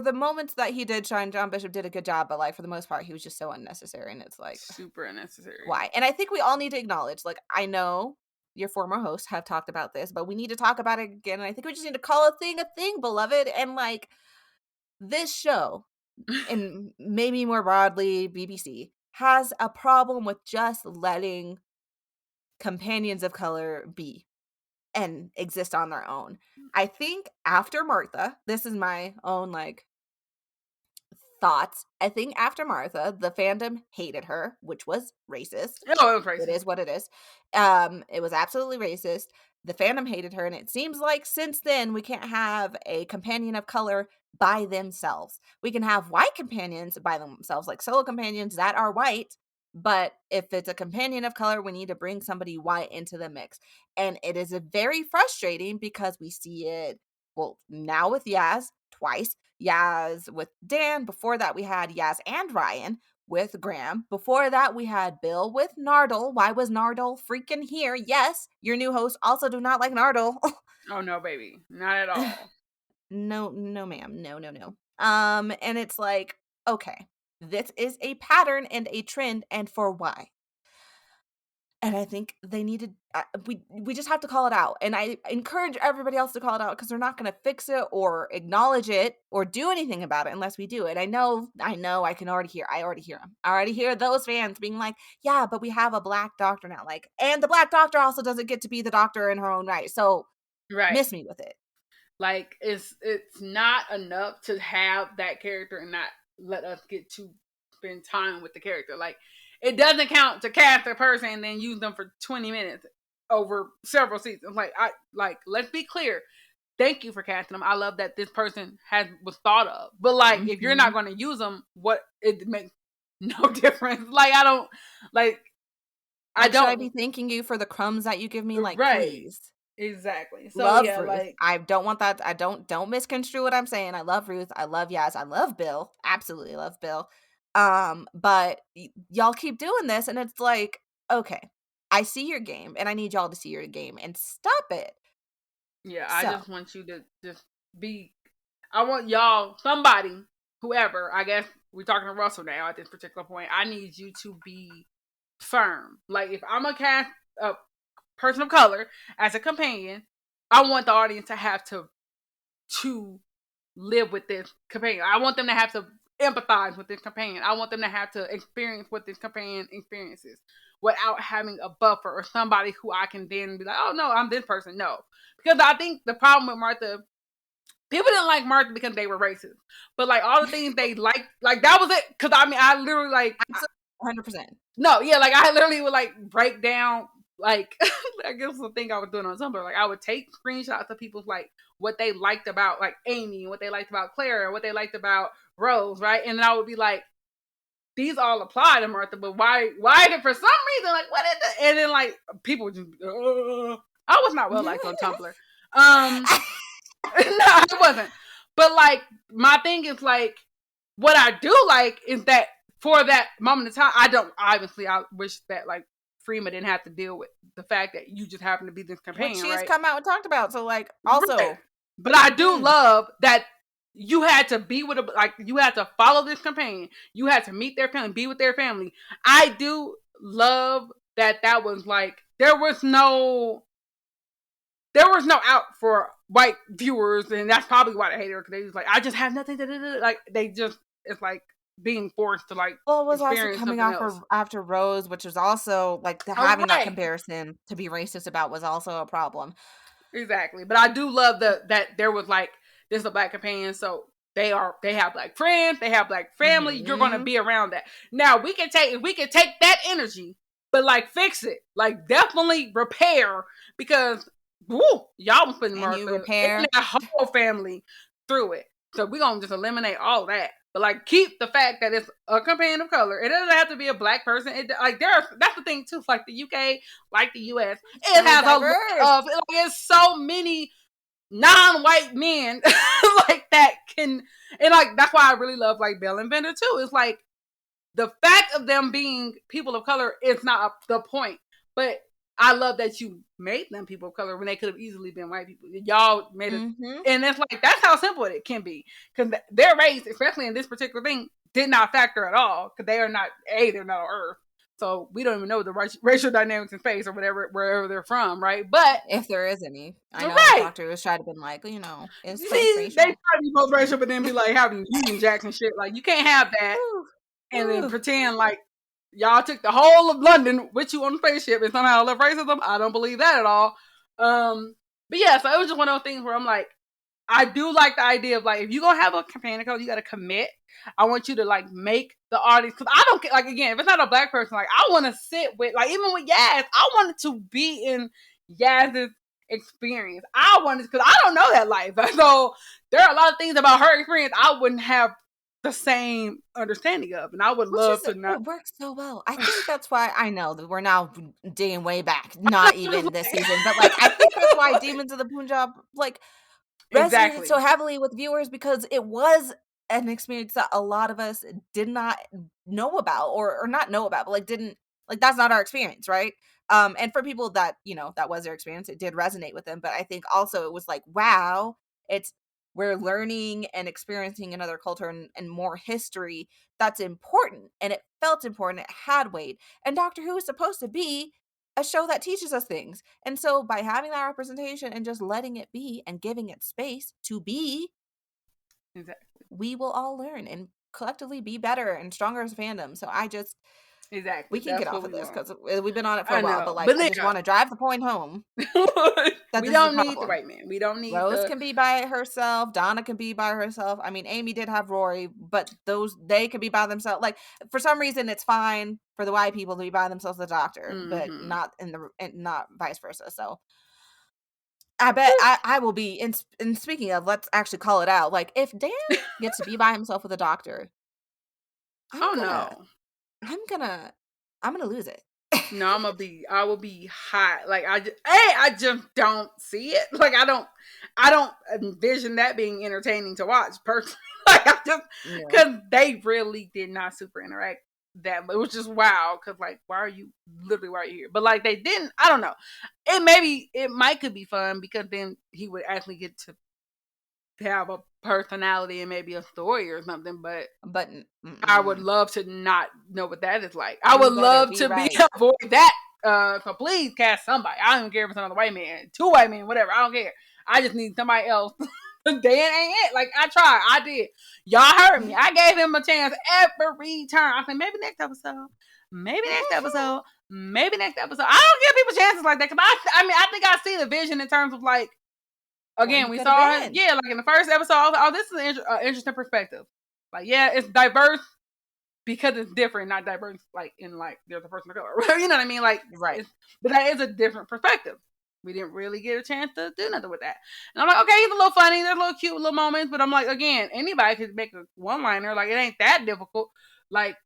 the moments that he did shine, John Bishop did a good job, but like for the most part, he was just so unnecessary, and it's like super unnecessary. why? And I think we all need to acknowledge, like I know your former hosts have talked about this, but we need to talk about it again. And I think we just need to call a thing, beloved. And like this show, and maybe more broadly, BBC has a problem with just letting companions of color be and exist on their own. I think after Martha, this is my own like thoughts. I think after Martha, the fandom hated her, which was racist. Oh, it was It racist. is what it is. It was absolutely racist. The fandom hated her, and it seems like since then we can't have a companion of color by themselves. We can have white companions by themselves, like solo companions that are white, but if it's a companion of color, we need to bring somebody white into the mix. And it is a very frustrating because we see it, well, now with Yaz twice, Yaz with Dan. Before that, we had Yaz and Ryan. with Graham. Before that, we had Bill with Nardole. Why was Nardole freaking here? Yes, your new host also do not like Nardole. Oh no, baby, not at all. No, ma'am. No. And it's like, okay, this is a pattern and a trend, and for why? And I think they needed, we just have to call it out. And I encourage everybody else to call it out because they're not going to fix it or acknowledge it or do anything about it unless we do it. I know, I can already hear, I already hear those fans being like, yeah, but we have a Black doctor now. Like, and the Black doctor also doesn't get to be the doctor in her own right. So Right. miss me with it. Like, it's not enough to have that character and not let us get to spend time with the character. Like, it doesn't count to cast a person and then use them for 20 minutes over several seasons. Like, let's be clear. Thank you for casting them. I love that this person was thought of. But like, if you're not going to use them, it makes no difference. Like, I don't like. Should I be thanking you for the crumbs that you give me? Like, right. Please. Exactly. So love yeah, Ruth. like, I don't want that. I don't misconstrue what I'm saying. I love Ruth. I love Yaz. I love Bill. Absolutely love Bill. But y'all keep doing this, and it's like, okay, I see your game, and I need y'all to see your game and stop it. Yeah, I just want you to just be. I want y'all, somebody, whoever. I guess we're talking to Russell now at this particular point. I need you to be firm. Like, if I'm gonna cast a person of color as a companion, I want the audience to have to live with this companion. I want them to have to empathize with this companion. I want them to have to experience what this companion experiences without having a buffer or somebody who I can then be like, oh no, I'm this person. No. Because I think the problem with Martha, people didn't like Martha because they were racist. But like, all the things they liked, like, that was it. Because I mean, I literally, like, 100%. No, yeah, like, I literally would like break down, like, I guess the thing I was doing on Tumblr, like, I would take screenshots of people's, like, what they liked about, like, Amy, and what they liked about Claire, and what they liked about Rose, right? And then I would be like, these all apply to Martha, but why did, for some reason, like, what is it? And then, like, people just, I was not well liked on Tumblr. No, I wasn't. But, like, my thing is, like, what I do like is that for that moment in time, I wish that, like, Freema didn't have to deal with the fact that you just happen to be this companion, Which she right? has come out and talked about. So, like, also. Right. But I do love that you had to be with you had to follow this companion. You had to meet their family, be with their family. I do love that was, like, there was no out for white viewers, and that's probably why they hated her, because they was like, I just have nothing to do. Like, it's like being forced to, like, well, it was also coming after Rose, which was also like having that comparison to be racist about was also a problem. Exactly. But I do love that there was, like, this is a Black companion, so they have Black friends, they have Black family. You're going to be around that. Now we can take that energy, but, like, fix it, like, definitely repair, because y'all was putting Martha and that whole family through it. So we're going to just eliminate all that. But, like, keep the fact that it's a companion of color. It doesn't have to be a Black person. That's the thing too. Like the UK, like the US, it has a lot of, like, there's so many non-white men like that can, and, like, that's why I really love, like, Belle and Bender too. It's like the fact of them being people of color is not the point, but I love that you made them people of color when they could have easily been white people. Y'all made it, and it's like, that's how simple it can be, because their race, especially in this particular thing, did not factor at all, because they're not on Earth, so we don't even know the racial dynamics in space or wherever they're from, right? But if there is any, I know Doctor was trying to be like, you know, it's they try to be both racial, but then be like having Union Jacks and shit. Like, you can't have that and then pretend like y'all took the whole of London with you on the spaceship and somehow left racism. I don't believe that at all. But yeah, so it was just one of those things where I'm like, I do like the idea of, like, if you're gonna have a companion color, you gotta commit. I want you to, like, make the audience, because I don't, like, again, if it's not a Black person, like, I want to sit with, like, even with Yaz, I wanted to be in Yaz's experience. I wanted, because I don't know that life, so there are a lot of things about her experience I wouldn't have the same understanding of, and I would love to not. It works so well. I think that's why, I know that we're now digging way back, not even this season, but, like, I think that's why Demons of the Punjab, like, resonated so heavily with viewers, because it was an experience that a lot of us did not know about, or not know about, but like didn't, like that's not our experience, right? And for people that, you know, that was their experience, it did resonate with them. But I think also it was like, wow, it's, we're learning and experiencing another culture and more history that's important, and it felt important, it had weight. And Doctor Who is supposed to be a show that teaches us things. And so by having that representation and just letting it be and giving it space to be, Exactly. we will all learn and collectively be better and stronger as a fandom. So I just, Exactly. we can get That's off what of we this want. because we've been on it for I a while, know. but like, But I just want to drive the point home that we this is a don't need the problem. white man. We don't need Rose the can be by herself. Donna can be by herself. I mean, Amy did have Rory, but they could be by themselves. Like, for some reason, it's fine for the white people to be by themselves, the Doctor, but Mhm. not not vice versa. So I bet I will be. And speaking of, let's actually call it out. Like, if Dan gets to be by himself with the Doctor, I'm Oh gonna, no. I'm gonna, I'm gonna lose it. No, I will be hot. Like I just don't see it. Like I don't envision that being entertaining to watch personally. Like I just, Yeah. cause they really did not super interact that much. It was just wow. Cause like, why are you here? But like they didn't, I don't know. It might could be fun because then he would actually get to have a personality and maybe a story or something, but But I would love to not know what that is like. I you would better love be to be right. avoid that. So please cast somebody. I don't even care if it's another white man, 2 white men, whatever. I don't care. I just need somebody else. Dan ain't it. Like I tried. I did. Y'all heard me. I gave him a chance every turn. I said maybe next episode. Maybe next episode. Maybe next episode. I don't give people chances like that because I mean I think I see the vision in terms of like again we saw like in the first episode. I was like, oh, this is an interesting perspective. Like yeah, it's diverse because it's different, not diverse like in like there's a person of color. You know what I mean? Like Right. but that is a different perspective. We didn't really get a chance to do nothing with that. And I'm like, okay, he's a little funny, there's a little cute little moments, but I'm like, again, anybody could make a one-liner. Like it ain't that difficult. Like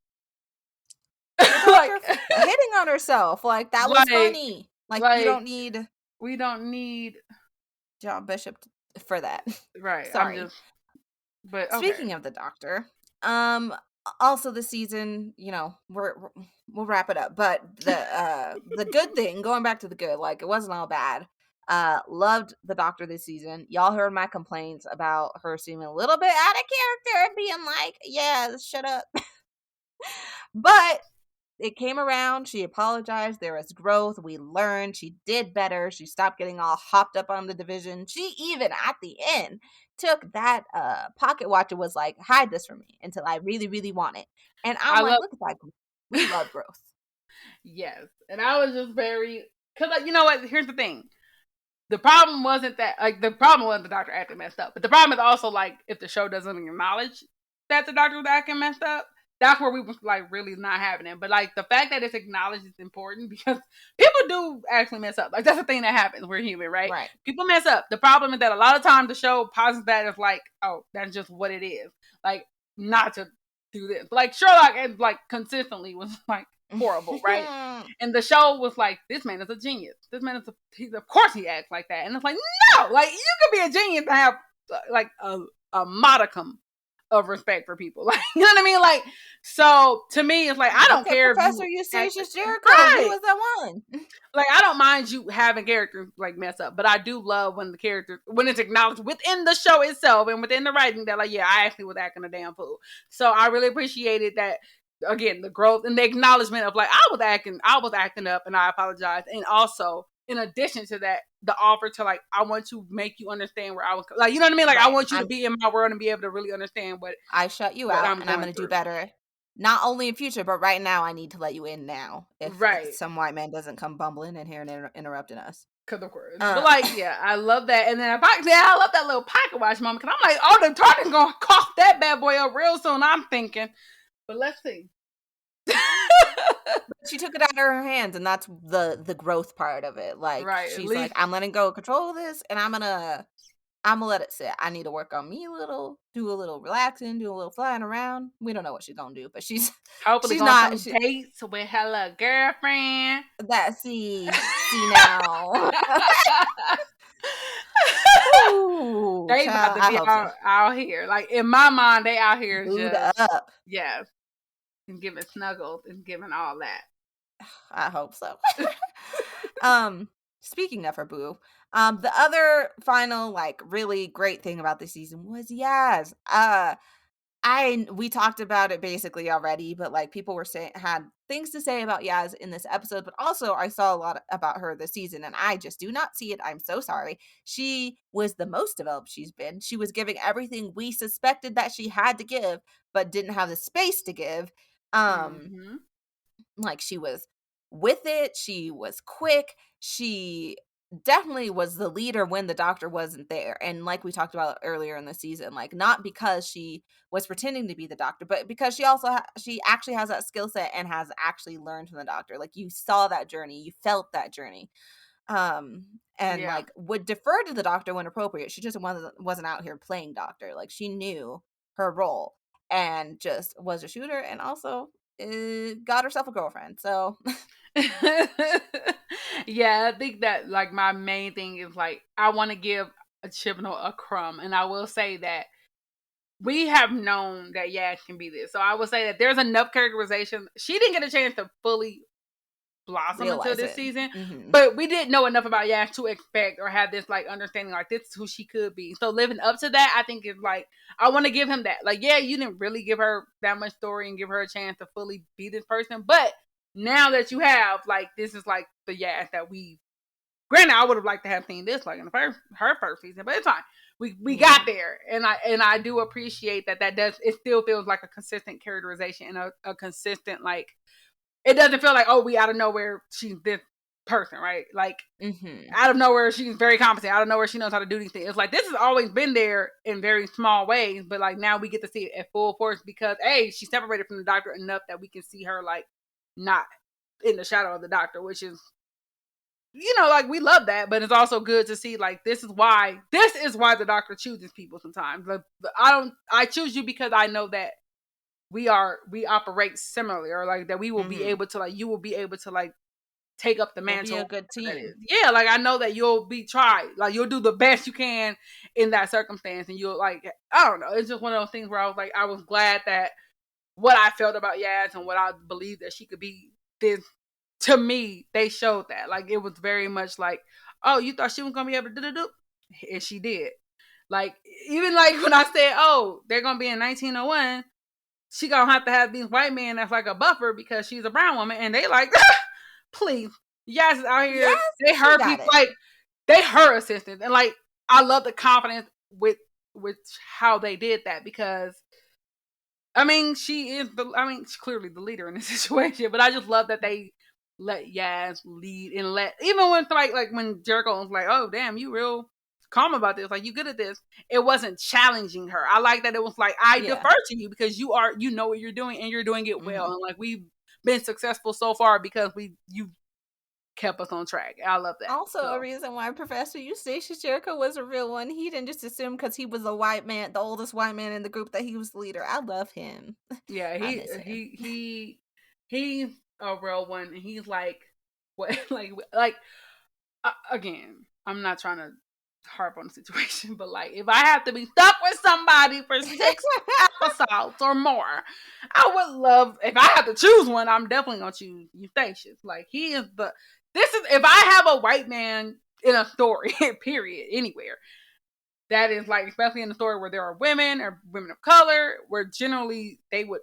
like hitting on herself, like that was funny. Like you don't need. We don't need John Bishop for that. Right. Sorry. I'm just. But okay. Speaking of the Doctor, also the season, you know, we'll wrap it up. But the good thing, going back to the good, like it wasn't all bad. Loved the Doctor this season. Y'all heard my complaints about her seeming a little bit out of character and being like, yeah, shut up. But it came around. She apologized. There was growth. We learned. She did better. She stopped getting all hopped up on the division. She even at the end took that pocket watch and was like, hide this from me until I really, really want it. And I'm like, look at that. We love growth. Yes. And I was just very, because like, you know what? Here's the thing. The problem wasn't that, like, the problem wasn't the Doctor acting messed up. But the problem is also, like, if the show doesn't acknowledge that the Doctor was acting messed up, that's where we was, like, really not having it. But, like, the fact that it's acknowledged is important because people do actually mess up. Like, that's the thing that happens. We're human, right? Right. People mess up. The problem is that a lot of times the show posits that as, like, oh, that's just what it is. Like, not to do this. Like, Sherlock, and like, consistently was, like, horrible, right? And the show was like, this man is a genius. This man is of course he acts like that. And it's like, no, like you could be a genius and have like a modicum of respect for people. Like, you know what I mean? Like, so to me, it's like I don't care Professor if you Eustachius Jericho. Right. He was that one. Like, I don't mind you having characters like mess up, but I do love when the character, when it's acknowledged within the show itself and within the writing that, like, yeah, I actually was acting a damn fool. So I really appreciated that. Again, the growth and the acknowledgement of like I was acting up, and I apologize. And also, in addition to that, the offer to like I want to make you understand where I was, like, you know what I mean? Like I want you to be in my world and be able to really understand what I shut you out, and I'm going to do better. Not only in future, but right now, I need to let you in now. If some white man doesn't come bumbling in here and interrupting us. Because of course. But like, yeah, I love that. And then I love that little pocket watch moment. Because I'm like, oh, the target's going to cough that bad boy up real soon. I'm thinking. But let's see. She took it out of her hands, and that's the growth part of it. Like, she's like, I'm letting go of control of this, and I'm gonna let it sit. I need to work on me a little, do a little relaxing, do a little flying around. We don't know what she's gonna do, but she's hopefully she's not dates with her little girlfriend. That see now. Ooh. they about child, to I be hope so. out here. Like in my mind, they out here Booed just up. and giving snuggles and giving all that. I hope so. Speaking of her boo, the other final like really great thing about this season was Yaz. We talked about it basically already, but like people were saying had things to say about Yaz in this episode, but also I saw a lot about her this season and I just do not see it. I'm so sorry. She was the most developed she's been. She was giving everything we suspected that she had to give, but didn't have the space to give. Mm-hmm. Like she was with it, she was quick, she definitely was the leader when the doctor wasn't there. And like we talked about earlier in the season, like not because she was pretending to be the doctor, but because she also she actually has that skill set and has actually learned from the doctor. Like you saw that journey, you felt that journey. And Yeah. like would defer to the doctor when appropriate. She just wasn't out here playing doctor. Like she knew her role and just was a shooter and also got herself a girlfriend. So Yeah, I think that like my main thing is like I want to give a Chibnall a crumb, and I will say that we have known that Yaz can be this. So I will say that there's enough characterization. She didn't get a chance to fully blossom until realize this it. season, Mm-hmm. but we didn't know enough about Yaz to expect or have this like understanding like this is who she could be. So living up to that, I think is like I want to give him that. Like, yeah, you didn't really give her that much story and give her a chance to fully be this person, but now that you have, like, this is like the Yaz that we. Granted, I would have liked to have seen this like in her first season, but it's fine. We got there, and I do appreciate that does it still feels like a consistent characterization and a consistent like it doesn't feel like, oh, we out of nowhere she's this person, right? Like out of nowhere she's very competent. Out of nowhere she knows how to do these things. It's like this has always been there in very small ways, but like now we get to see it at full force because she's separated from the doctor enough that we can see her like not in the shadow of the doctor, which is like we love that, but it's also good to see like this is why the doctor chooses people sometimes. I choose you because I know that we operate similarly, or like that we will be able to like you will be able to like take up the mantle. Be a good team. Yeah, like I know that you'll be tried. Like you'll do the best you can in that circumstance, and you'll like I don't know. It's just one of those things where I was glad that what I felt about Yaz and what I believed that she could be this. To me, they showed that. Like it was very much like, oh, you thought she was gonna be able to do, and she did. Like even like when I said, oh, they're gonna be in 1901, she gonna have these white men that's like a buffer because she's a brown woman, and they like, please, Yaz is out here. Yes, they her people, like they her assistants, and like I love the confidence with how they did that because. I mean, she's clearly the leader in this situation, but I just love that they let Yaz lead and even when like when Jericho was like, oh damn, you real calm about this, like you good at this. It wasn't challenging her. I like that it was like I defer to you because you know what you're doing and you're doing it well, and like we've been successful so far because you kept us on track. I love that. Also, a reason why Professor Eustachius Jericho was a real one. He didn't just assume because he was a white man, the oldest white man in the group, that he was the leader. I love him. Yeah, he's a real one, and he's like what like again. I'm not trying to harp on the situation, but like if I have to be stuck with somebody for 6 assaults or more, I would love if I have to choose one. I'm definitely gonna choose Eustachius. Like he is if I have a white man in a story, period, anywhere. That is like, especially in the story where there are women or women of color, where generally they would,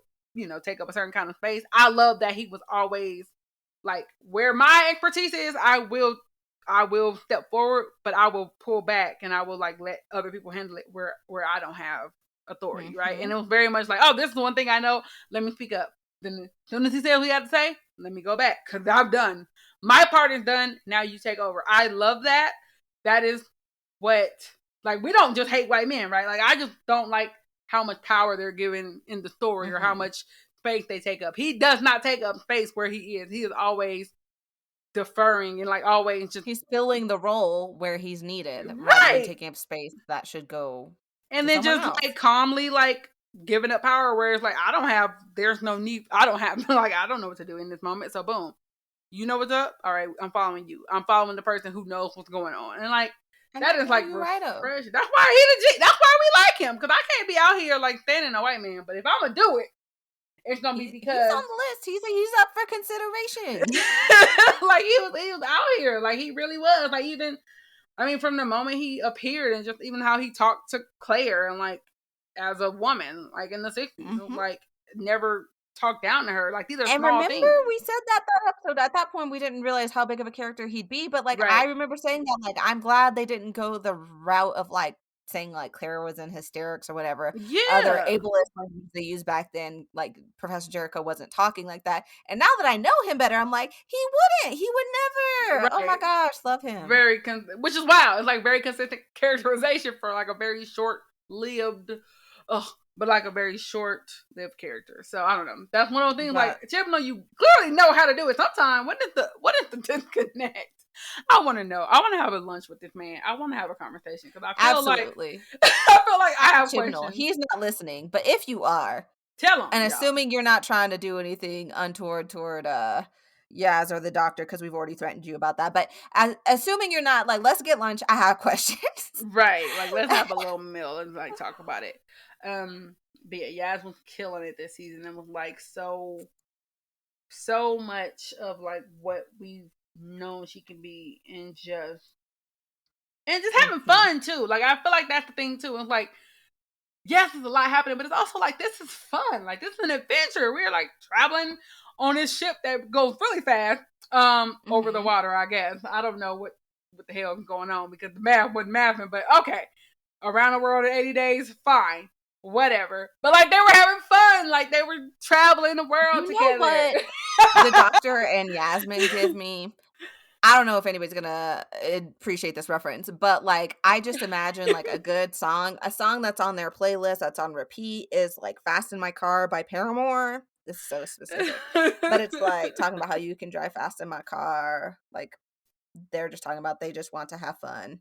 take up a certain kind of space. I love that he was always like, where my expertise is, I will step forward, but I will pull back and I will like let other people handle it where I don't have authority, right? And it was very much like, oh, this is the one thing I know. Let me speak up. Then as soon as he said what he had to say, let me go back because I've done my part is done. Now you take over. I love that. That is what. Like, we don't just hate white men, right? Like, I just don't like how much power they're given in the story or how much space they take up. He does not take up space where he is. He is always deferring and, like, always just... He's filling the role where he's needed rather than taking up space that should go and then just, like, calmly, like, giving up power where it's like, there's no need. I don't know what to do in this moment. So, boom. You know what's up? All right, I'm following you. I'm following the person who knows what's going on. And, like, And that is like you right of. refreshing. That's why that's why we like him, because I can't be out here like standing a white man. But if I'm gonna do it, it's gonna be He's because on the list. He's up for consideration. like he was out here, like he really was. Like even, I mean, from the moment he appeared and just even how he talked to Claire and like as a woman, like in the 60s, like never talked down to her. Like these are And small remember, things. we said that episode. At that point, we didn't realize how big of a character he'd be. But like, Right. I remember saying that, like, I'm glad they didn't go the route of like saying like Clara was in hysterics or whatever. Other Yeah. ableist language they used back then, like Professor Jericho wasn't talking like that. And now that I know him better, I'm like, he wouldn't. He would never. Oh my Right. gosh, love him. Which is wild. It's like very consistent characterization for like a very short-lived, but like a very short-lived character. So I don't know. That's one of those things. Like, even though you clearly know how to do it, sometimes what is the disconnect? I want to know. I want to have a lunch with this man. I want to have a conversation because I feel Absolutely. like I have questions. He's not listening, but if you are, tell him. And assuming you're not trying to do anything untoward toward Yaz or the doctor, because we've already threatened you about that. But assuming you're not, like, let's get lunch. I have questions. Right. Like, let's have a little meal and like talk about it. But yeah, Yaz was killing it this season and was like so much of like what we've known she can be, and just having fun too. Like I feel like that's the thing too. It's like, yes, there's a lot happening, but it's also like this is fun. Like this is an adventure. We're like traveling on this ship that goes really fast over the water, I guess. I don't know what the hell is going on because the math wasn't mathing, but okay. Around the world in 80 days, fine. Whatever. But like they were having fun. Like they were traveling the world together. Know what the doctor and Yasmin give me? I don't know if anybody's gonna appreciate this reference, but like I just imagine like a good song, a song that's on their playlist that's on repeat is like "Fast in My Car" by Paramore. This is so specific, but it's like talking about how you can drive fast in my car. Like they're just talking about they just want to have fun.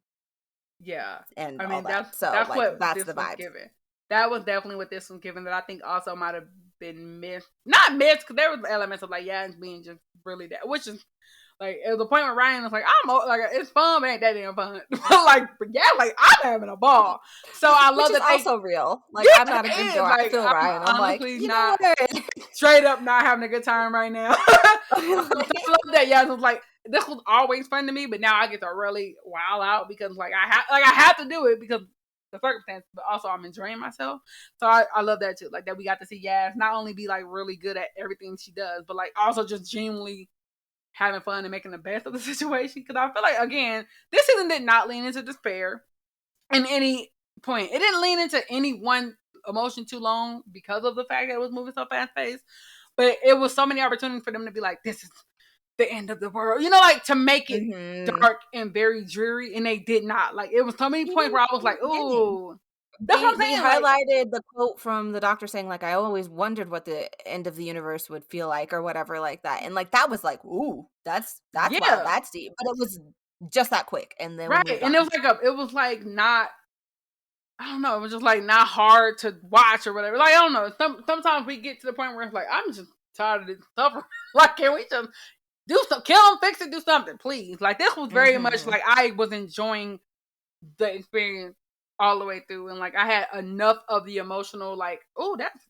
Yeah, and I mean that's like, what that's this the vibe. Given. That was definitely what this was given. That I think also might have been missed. Not missed because there was elements of like being just really that, which is. Like, at the point where Ryan was like, it's fun, but ain't that damn fun. like, I'm having a ball. So I love that. Also real. Like, I'm not against Phil Ryan. I'm like, you know what? Straight up not having a good time right now. I love that. Yeah, it was like, this was always fun to me, but now I get to really wow out because, like, I have to do it because the circumstances, but also I'm enjoying myself. So I love that too. Like, that we got to see Yaz not only be, like, really good at everything she does, but, like, also just genuinely having fun and making the best of the situation. Because I feel like, again, this season did not lean into despair in any point. It didn't lean into any one emotion too long because of the fact that it was moving so fast paced. But it was so many opportunities for them to be like, this is the end of the world. You know, like to make it dark and very dreary. And they did not. Like it was so many points where I was like, ooh. That's what I'm saying. Highlighted the quote from the doctor saying, like, I always wondered what the end of the universe would feel like or whatever like that. And like that was like, ooh, that's wild, that's deep. But it was just that quick. And then right. And it was like not, I don't know, it was just like not hard to watch or whatever. Like I don't know. Sometimes we get to the point where it's like, I'm just tired of this suffering. Like, can we just do something, kill them, fix it, do something, please. Like this was very much like I was enjoying the experience all the way through, and like I had enough of the emotional, like, oh, that's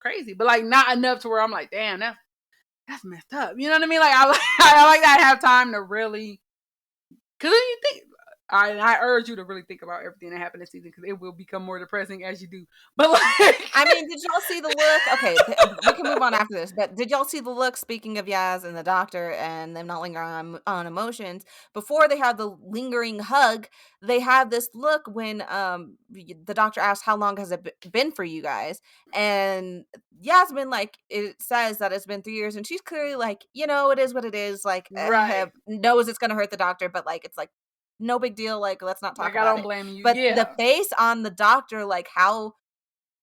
crazy, but like not enough to where I'm like, damn, that's messed up. You know what I mean? Like I like that I have time to really, because you think. I urge you to really think about everything that happened this season because it will become more depressing as you do. But like, I mean, did y'all see the look? Okay, we can move on after this. But did y'all see the look? Speaking of Yaz and the doctor and them not lingering on emotions, before they had the lingering hug, they had this look when the doctor asked, "How long has it been for you guys?" And Yasmin, like, it says that it's been 3 years, and she's clearly like, you know, it is what it is. Like, knows it's gonna hurt the doctor, but like, it's like. No big deal. Like, let's not talk about it. I don't blame you. But the face on the doctor, like how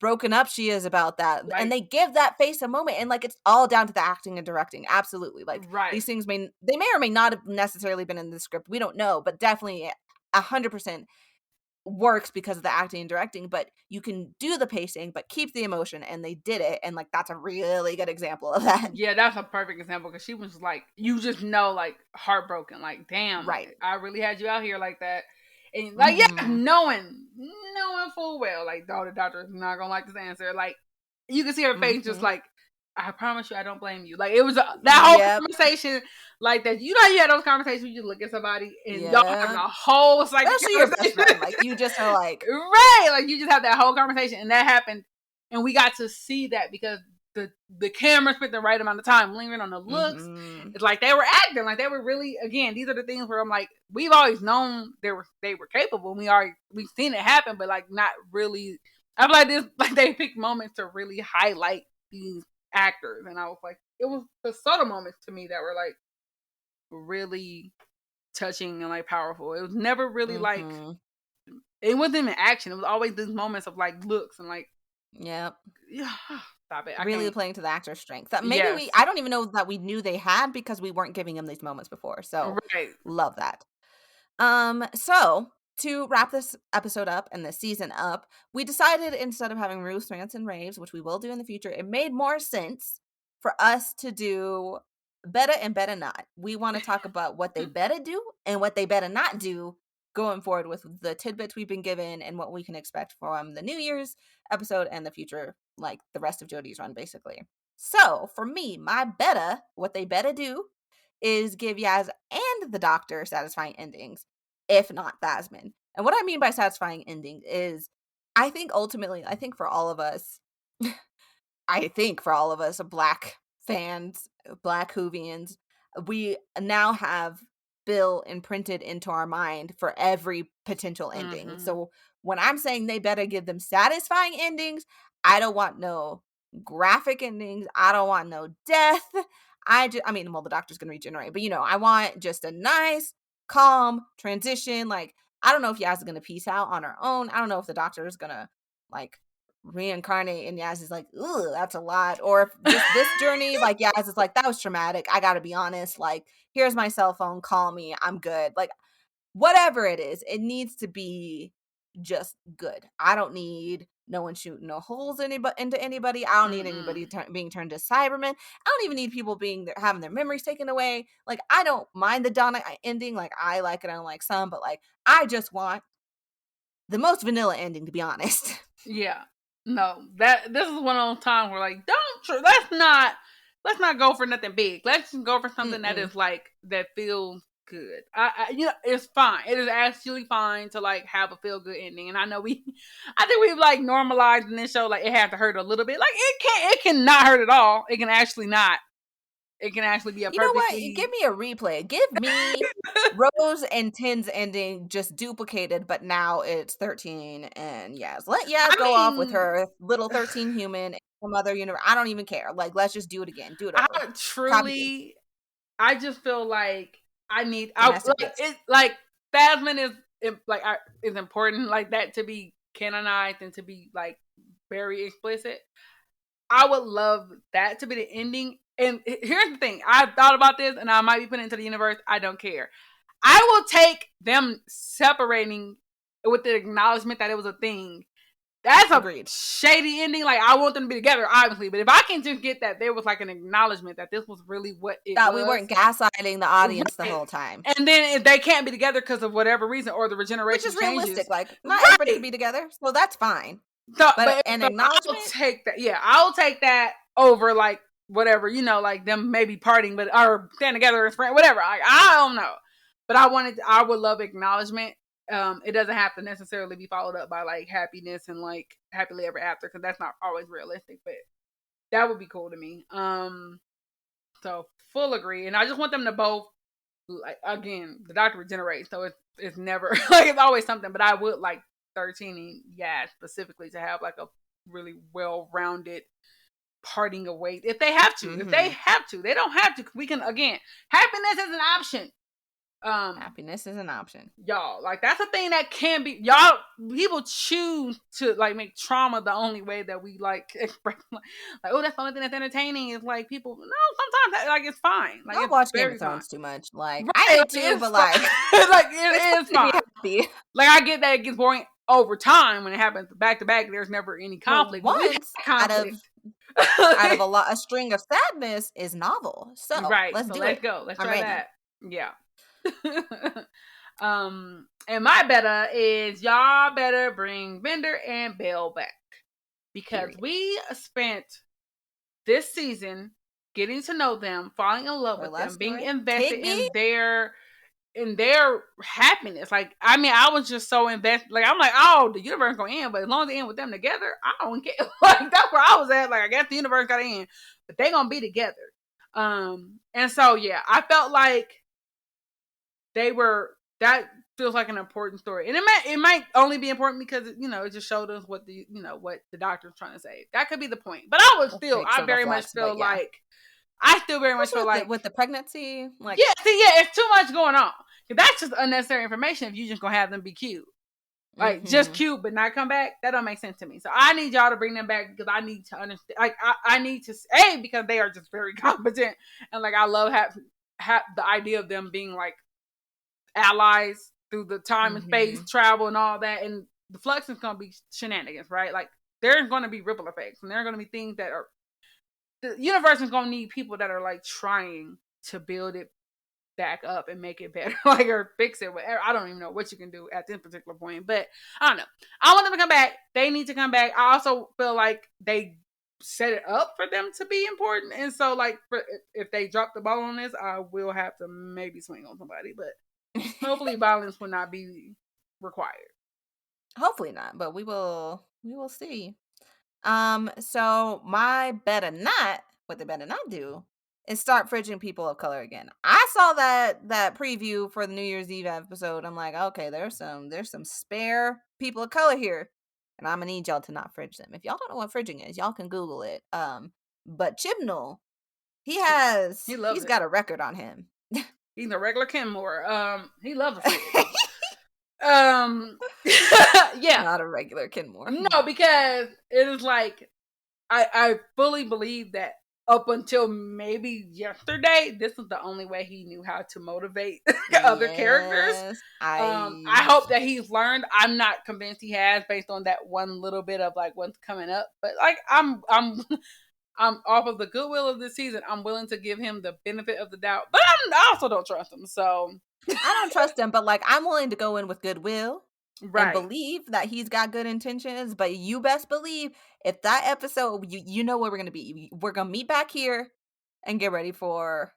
broken up she is about that. Like, and they give that face a moment. And like, it's all down to the acting and directing. Absolutely. Like these things may or may not have necessarily been in the script. We don't know, but definitely 100% works because of the acting and directing. But you can do the pacing, but keep the emotion. And they did it. And like, that's a really good example of that. Yeah, that's a perfect example because she was like, you just know, like heartbroken, like, damn, right? I really had you out here like that. And like, yeah, Mhm. knowing full well, like, oh, the doctor is not gonna like this answer. Like, you can see her face just Mhm. like, I promise you, I don't blame you. Like, it was that whole Yep. conversation, like that. You know, how you had those conversations where you look at somebody and y'all having Yeah. a whole psychic Especially your best conversation. friend. Like, you just are like, Right, like you just have that whole conversation, and that happened, and we got to see that because the camera spent the right amount of time lingering on the looks. mhm. It's like they were acting, like they were really. Again, these are the things where I'm like, we've always known they were capable. And we've seen it happen, but like not really. I feel like this, like they picked moments to really highlight these actors, and I was like, it was the subtle moments to me that were like really touching and like powerful. It was never really like, Mhm. it wasn't even action. It was always these moments of like looks and like, Yep. yeah, stop it. I Really can't. playing to the actor's strength. That maybe Yes. I don't even know that we knew they had because we weren't giving them these moments before. So Right. love that. So to wrap this episode up and this season up, we decided instead of having Ruth, rants, and raves, which we will do in the future, it made more sense for us to do better and better not. We want to talk about what they better do and what they better not do going forward with the tidbits we've been given and what we can expect from the New Year's episode and the future, like the rest of Jodie's run, basically. So for me, my better, what they better do is give Yaz and the Doctor satisfying endings, if not Thasmin. And what I mean by satisfying ending is, I think ultimately, for all of us, Black fans, Black Whovians, we now have Bill imprinted into our mind for every potential ending. Mm-hmm. So when I'm saying they better give them satisfying endings, I don't want no graphic endings. I don't want no death. Well, the Doctor's gonna regenerate, but I want just a nice, calm transition. Like, I don't know if Yaz is gonna peace out on her own. I don't know if the Doctor is gonna like reincarnate and Yaz is like, ugh, that's a lot. Or if just this journey, like Yaz is like, that was traumatic. I gotta be honest. Like, here's my cell phone, call me, I'm good. Like, whatever it is, it needs to be just good. I don't need no one shooting no holes into anybody. I don't need anybody being turned to Cybermen. I don't even need people having their memories taken away. Like, I don't mind the Donna ending. Like, I like it. I don't like some, but like, I just want the most vanilla ending, to be honest. Yeah. No, this is one of those times where like, let's not go for nothing big. Let's just go for something that is like, that feels good. It's fine. It is actually fine to like have a feel good ending. And I know I think we've like normalized in this show, like it had to hurt a little bit. Like it can not hurt at all. It can actually not. It can actually be a You know what? perfectly. Give me a replay. Give me Rose and Tin's ending just duplicated, but now it's 13 and Yaz. Let Yaz go off with her little 13 human in some other universe. I don't even care. Like, let's just do it again. Do it over. I just feel like Domestic bits. Phasmin is important like that to be canonized and to be like very explicit. I would love that to be the ending. And here's the thing: I thought about this, and I might be put into the universe. I don't care. I will take them separating with the acknowledgement that it was a thing. That's a Agreed. shady ending. Like, I want them to be together, obviously. But if I can just get that there was like an acknowledgement that this was really what it was. That we weren't gaslighting the audience the whole time. And then if they can't be together because of whatever reason or the regeneration Which is changes, realistic. Like, not everybody can be together. So that's fine. So, but an acknowledgement? I'll take that. Yeah, I'll take that over like whatever, like them maybe partying, but or staying together as friends, whatever. I don't know. But I would love acknowledgement. It doesn't have to necessarily be followed up by like happiness and like happily ever after, because that's not always realistic, but that would be cool to me. So full agree. And I just want them to both, like, again, the Doctor regenerates, so it's never like it's always something, but I would like 13 and specifically to have like a really well-rounded parting away if they have to. If they have to, they don't have to. We can, again, happiness is an option. Happiness is an option, y'all. Like, that's a thing that can be, y'all. People choose to like make trauma the only way that we like express. Like, oh, that's the only thing that's entertaining. Is like people. No, sometimes like it's fine. Like, I it's watch Game very of Thrones fine. too much. Like, Right, I did too, but like, like it is fine. Happy. Like, I get that it gets boring over time when it happens back to back. There's never any conflict. Well, once out of a string of sadness is novel. So right. let's So do let's it. go. Let's I'm try ready. that. Yeah. And my better is y'all better bring Bender and Belle back. Because we spent this season getting to know them, falling in love with them, being invested in their happiness. Like, I mean, I was just so invested. Like, I'm like, oh, the universe gonna end, but as long as they end with them together, I don't care. Like, that's where I was at. Like, I guess the universe gotta end, but they gonna be together. And so yeah, I felt like that feels like an important story, and it might only be important because it just showed us what the doctor's trying to say. That could be the point, but I very much feel like with the pregnancy, like it's too much going on. That's just unnecessary information if you just gonna have them be cute. Like, just cute but not come back, that don't make sense to me. So I need y'all to bring them back because I need to understand. Like, I need to because they are just very competent, and like I love have the idea of them being like allies through the time and space travel and all that. And the flux is gonna be shenanigans, right? Like, there's gonna be ripple effects, and there are gonna be things that are the universe is gonna need people that are like trying to build it back up and make it better, like, or fix it, whatever. I don't even know what you can do at this particular point, but I don't know. I want them to come back. They need to come back. I also feel like they set it up for them to be important, and so like if they drop the ball on this, I will have to maybe swing on somebody, but hopefully violence will not be required. Hopefully not, but we will see. So my better not, what they better not do is start fridging people of color again. I saw that preview for the New Year's Eve episode. I'm like, okay, there's some spare people of color here, and I'm gonna need y'all to not fridge them. If y'all don't know what fridging is, y'all can Google it. But Chibnall, he's got a record on him. He's a regular Kenmore. He loves a fridge. Yeah, not a regular Kenmore. No, because it is like I fully believe that up until maybe yesterday, this was the only way he knew how to motivate other characters. I hope that he's learned. I'm not convinced he has, based on that one little bit of like what's coming up. But like I'm off of the goodwill of this season. I'm willing to give him the benefit of the doubt, but I also don't trust him. So I don't trust him, but like I'm willing to go in with goodwill. Right. And believe that he's got good intentions, but you best believe if that episode, you know where we're gonna be. We're gonna meet back here and get ready for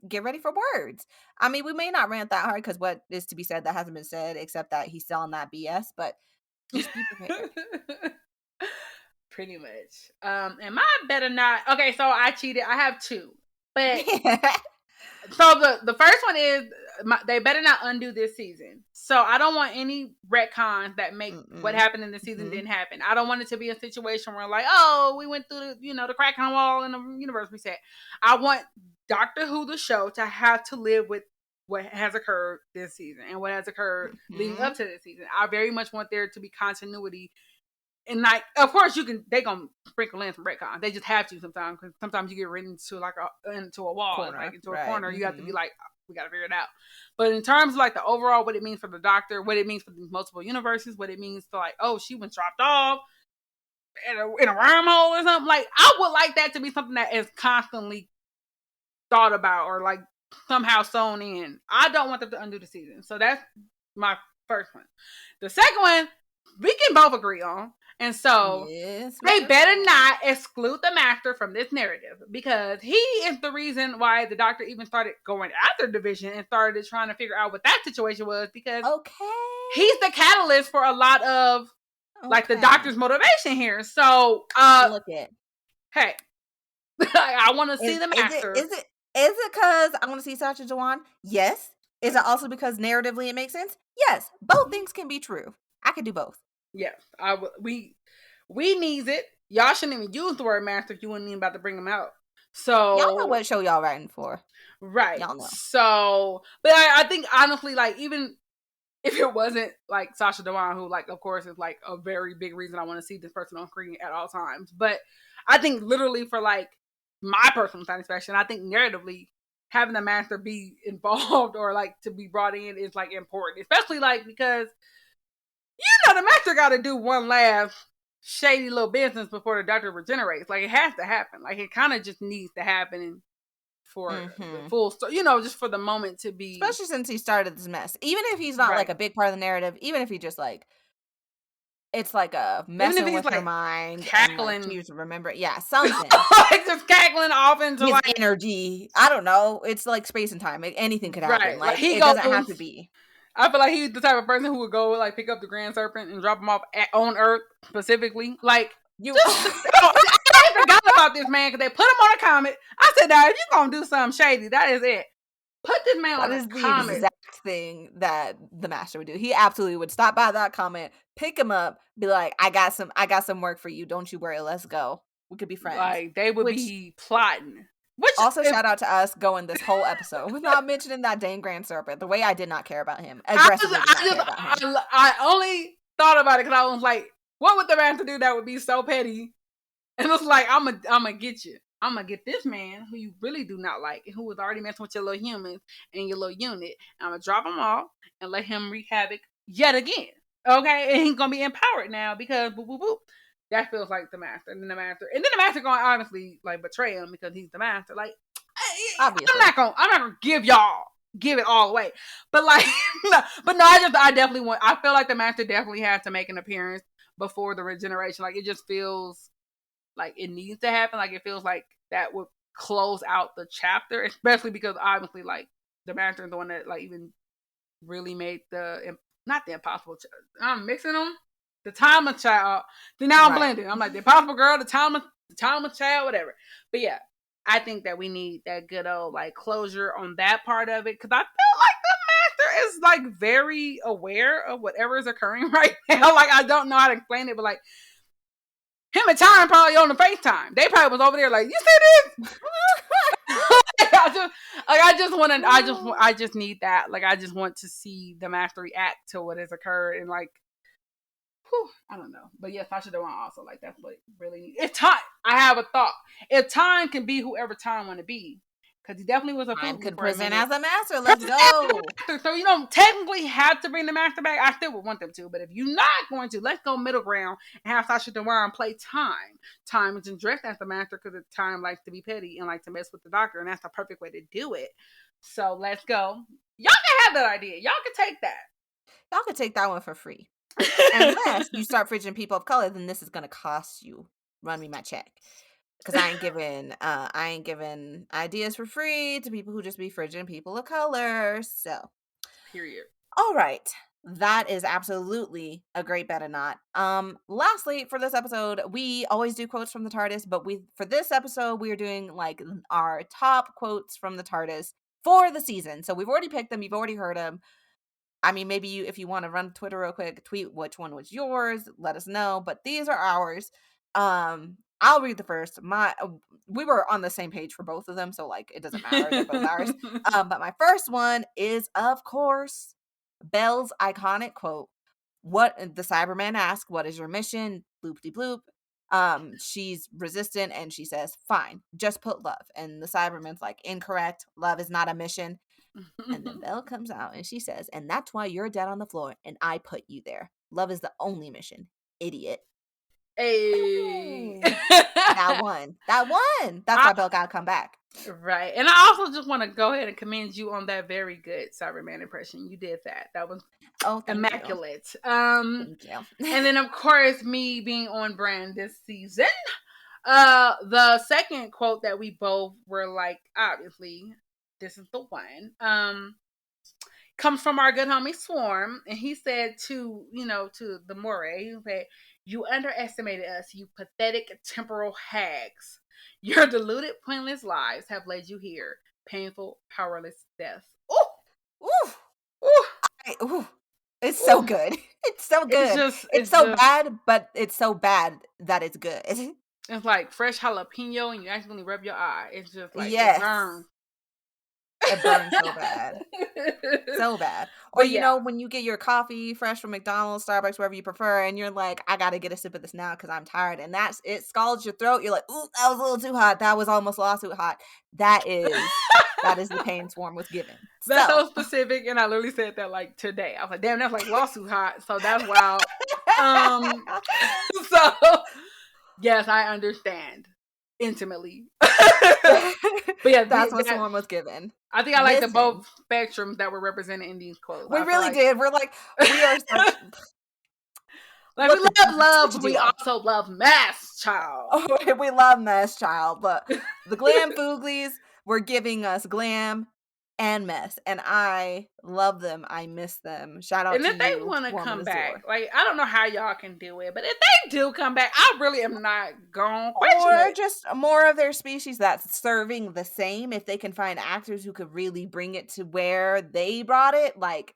words. I mean, we may not rant that hard because what is to be said that hasn't been said, except that he's selling that BS. But just be prepared. Pretty much. And my better not. Okay, so I cheated. I have two, but. So the first one is they better not undo this season. So I don't want any retcons that make what happened in the season didn't happen. I don't want it to be a situation where like, oh, we went through the crack in the wall and the universe reset. I want Doctor Who, the show, to have to live with what has occurred this season and what has occurred leading up to this season. I very much want there to be continuity. And like, of course, they gonna sprinkle in some retcons. They just have to sometimes, because sometimes you get written into a wall, corner, like into a corner. You have to be like, we gotta figure it out. But in terms of like the overall, what it means for the Doctor, what it means for these multiple universes, what it means for like, oh, she was dropped off in a wormhole or something. Like, I would like that to be something that is constantly thought about or like somehow sewn in. I don't want them to undo the season. So that's my first one. The second one, we can both agree on. And so they better not exclude the Master from this narrative, because he is the reason why the Doctor even started going after Division and started trying to figure out what that situation was, because he's the catalyst for a lot of like the Doctor's motivation here. So look at, hey, I want to see the Master. Is it because I want to see Sacha Dhawan? Yes. Is it also because narratively it makes sense? Yes. Both things can be true. I could do both. Yes, we needs it. Y'all shouldn't even use the word Master if you weren't even about to bring them out. So y'all know what show y'all writing for, right? Y'all know. So, but I think honestly, like, even if it wasn't like Sacha Dhawan, who like of course is like a very big reason I want to see this person on screen at all times, but I think literally for like my personal satisfaction, I think narratively having the Master be involved or like to be brought in is like important, especially like because. The Master got to do one last shady little business before the Doctor regenerates. Like, it has to happen. Like, it kind of just needs to happen for the full story, you know, just for the moment to be. Especially since he started this mess. Even if he's not, like, a big part of the narrative, even if he just, like, it's like a messing with her mind cackling. And, like, she's remembering. Yeah, something. Like, just cackling off into, his like, energy. I don't know. It's like space and time. Anything could happen. Like, he it doesn't have to be. I feel like he's the type of person who would go, like, pick up the Grand Serpent and drop him off on Earth, specifically. Like, I forgot about this man because they put him on a comet. I said, now, if you're going to do something shady, that is it. Put this man on a comet. That is the exact thing that the Master would do. He absolutely would stop by that comet, pick him up, be like, I got some work for you. Don't you worry. Let's go. We could be friends. Like, they would be plotting. Which also, shout out to us going this whole episode without mentioning that dang Grand Serpent. The way I did not care about him. Aggressively I only thought about it because I was like, what would the Master do that would be so petty? And it was like, I'm gonna get you. I'm gonna get this man who you really do not like and who was already messing with your little humans and your little unit. And I'm gonna drop him off and let him wreak havoc yet again. Okay? And he's gonna be empowered now because boop, boop, boop. That feels like the Master. And then the Master gonna honestly, like, betray him because he's the Master. Like, obviously. I'm not gonna give it all away. But, like, I definitely I feel like the Master definitely has to make an appearance before the regeneration. Like, it just feels like it needs to happen. Like, it feels like that would close out the chapter, especially because obviously, like, the Master is the one that, like, even really made not the impossible. I'm mixing them. The Timeless Child. Then now I'm blending. I'm like the Impossible Girl, the Timeless Child, whatever. But yeah, I think that we need that good old, like, closure on that part of it because I feel like the Master is, like, very aware of whatever is occurring right now. Like, I don't know how to explain it, but, like, him and Time probably on the FaceTime. They probably was over there like, you see this? I just need that. Like, I just want to see the Master react to what has occurred and, like, I don't know. But yes, Sasha Dewan also, like, that's what really. If Time, I have a thought. If Time can be whoever Time want to be, because he definitely was a Time could present as a Master. Let's go. So you don't technically have to bring the Master back. I still would want them to, but if you're not going to, let's go middle ground and have Sasha Dewan play Time. Time isn't dressed as the Master because Time likes to be petty and like to mess with the Doctor, and that's the perfect way to do it. So let's go. Y'all can have that idea. Y'all can take that. Y'all can take that one for free. Unless you start fridging people of color, then this is gonna cost you. Run me my check, because I ain't giving ideas for free to people who just be fridging people of color. So, period. All right, that is absolutely a great bet or not. Lastly, for this episode, we always do quotes from the TARDIS, but for this episode, we are doing, like, our top quotes from the TARDIS for the season. So we've already picked them. You've already heard them. I mean, maybe if you want to run Twitter real quick, tweet which one was yours, let us know. But these are ours. I'll read the first. We were on the same page for both of them, so, like, it doesn't matter. They're both ours. But my first one is, of course, Belle's iconic quote. What the Cyberman asks, "What is your mission?" Bloopty bloop. She's resistant and she says, "Fine, just put love." And the Cyberman's like, "Incorrect. Love is not a mission." And then Belle comes out and she says, "And that's why you're dead on the floor and I put you there. Love is the only mission, idiot." Hey. That one. That's why Belle gotta come back. Right. And I also just want to go ahead and commend you on that very good Cyberman impression. You did that. That was immaculate. Thank you. And then, of course, me being on brand this season. The second quote that we both were like, obviously, this is the one. Comes from our good homie Swarm, and he said to the Moray, he said, "You underestimated us, you pathetic temporal hags. Your deluded, pointless lives have led you here. Painful, powerless deaths." Ooh. It's so good. It's so good. It's so bad, but it's so bad that it's good. It's like fresh jalapeno and you accidentally rub your eye. It's just like, yes. It burns. It burns so bad. So bad. Or, you know, when you get your coffee fresh from McDonald's, Starbucks, wherever you prefer, and you're like, I got to get a sip of this now because I'm tired. And it scalds your throat. You're like, ooh, that was a little too hot. That was almost lawsuit hot. That is the pain Swarm was given. That's so specific. And I literally said that, like, today. I was like, damn, that's like lawsuit hot. So that's wild. So, yes, I understand. Intimately. But yeah, That's what someone was given. I think I like the Listen. both spectrums that were represented in these quotes. We really did. We're like, we are such. Like, we love, but we also love mess, child. Oh, we love mess, child. But the glam fooglies were giving us glam and mess, and I love them. I miss them. Shout out to you. And if they want to come back, like, I don't know how y'all can do it, but if they do come back, I really am not going to question it. Or just more of their species that's serving the same. If they can find actors who could really bring it to where they brought it, like,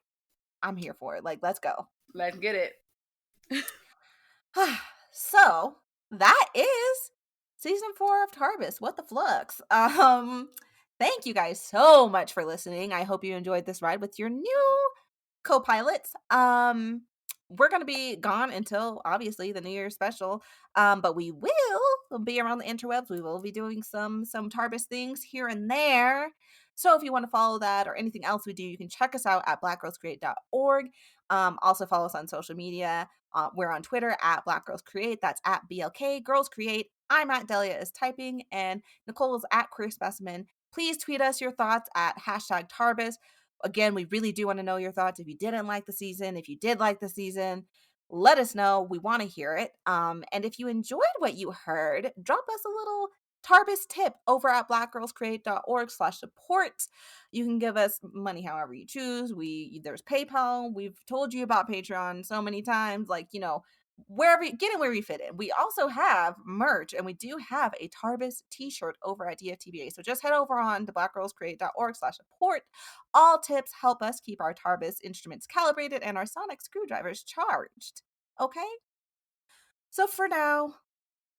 I'm here for it. Like, let's go. Let's get it. So that is season 4 of Tarbis. What the flux? Thank you guys so much for listening. I hope you enjoyed this ride with your new co-pilots. We're gonna be gone until obviously the New Year's special. But we will be around the interwebs. We will be doing some Tarbis things here and there. So if you want to follow that or anything else we do, you can check us out at blackgirlscreate.org. Also follow us on social media. We're on Twitter at Black Girls Create. That's at BLK Girls Create. I'm at Delia is typing, and Nicole is at Queer Specimen. Please tweet us your thoughts at #Tarbis. Again, we really do want to know your thoughts. If you didn't like the season, if you did like the season, let us know. We want to hear it. And if you enjoyed what you heard, drop us a little Tarbis tip over at blackgirlscreate.org/support. You can give us money however you choose. There's PayPal. We've told you about Patreon so many times. Like, you know, where you fit in. We also have merch, and we do have a Tarbis t-shirt over at DFTBA. So just head over on to blackgirlscreate.org/support. All tips help us keep our Tarbis instruments calibrated and our sonic screwdrivers charged. Okay? So for now,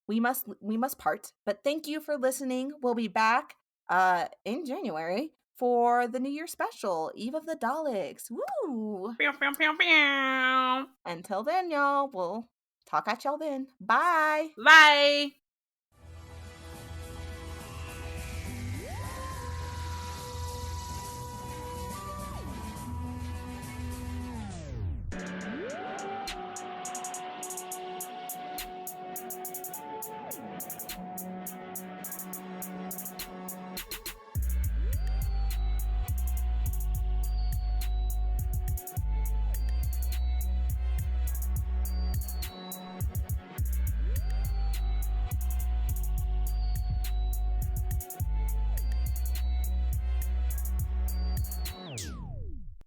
we must part, but thank you for listening. We'll be back in January for the New Year special, Eve of the Daleks. Woo! Pew, pew, pew, pew. Until then, y'all, we'll talk at y'all then. Bye! Bye!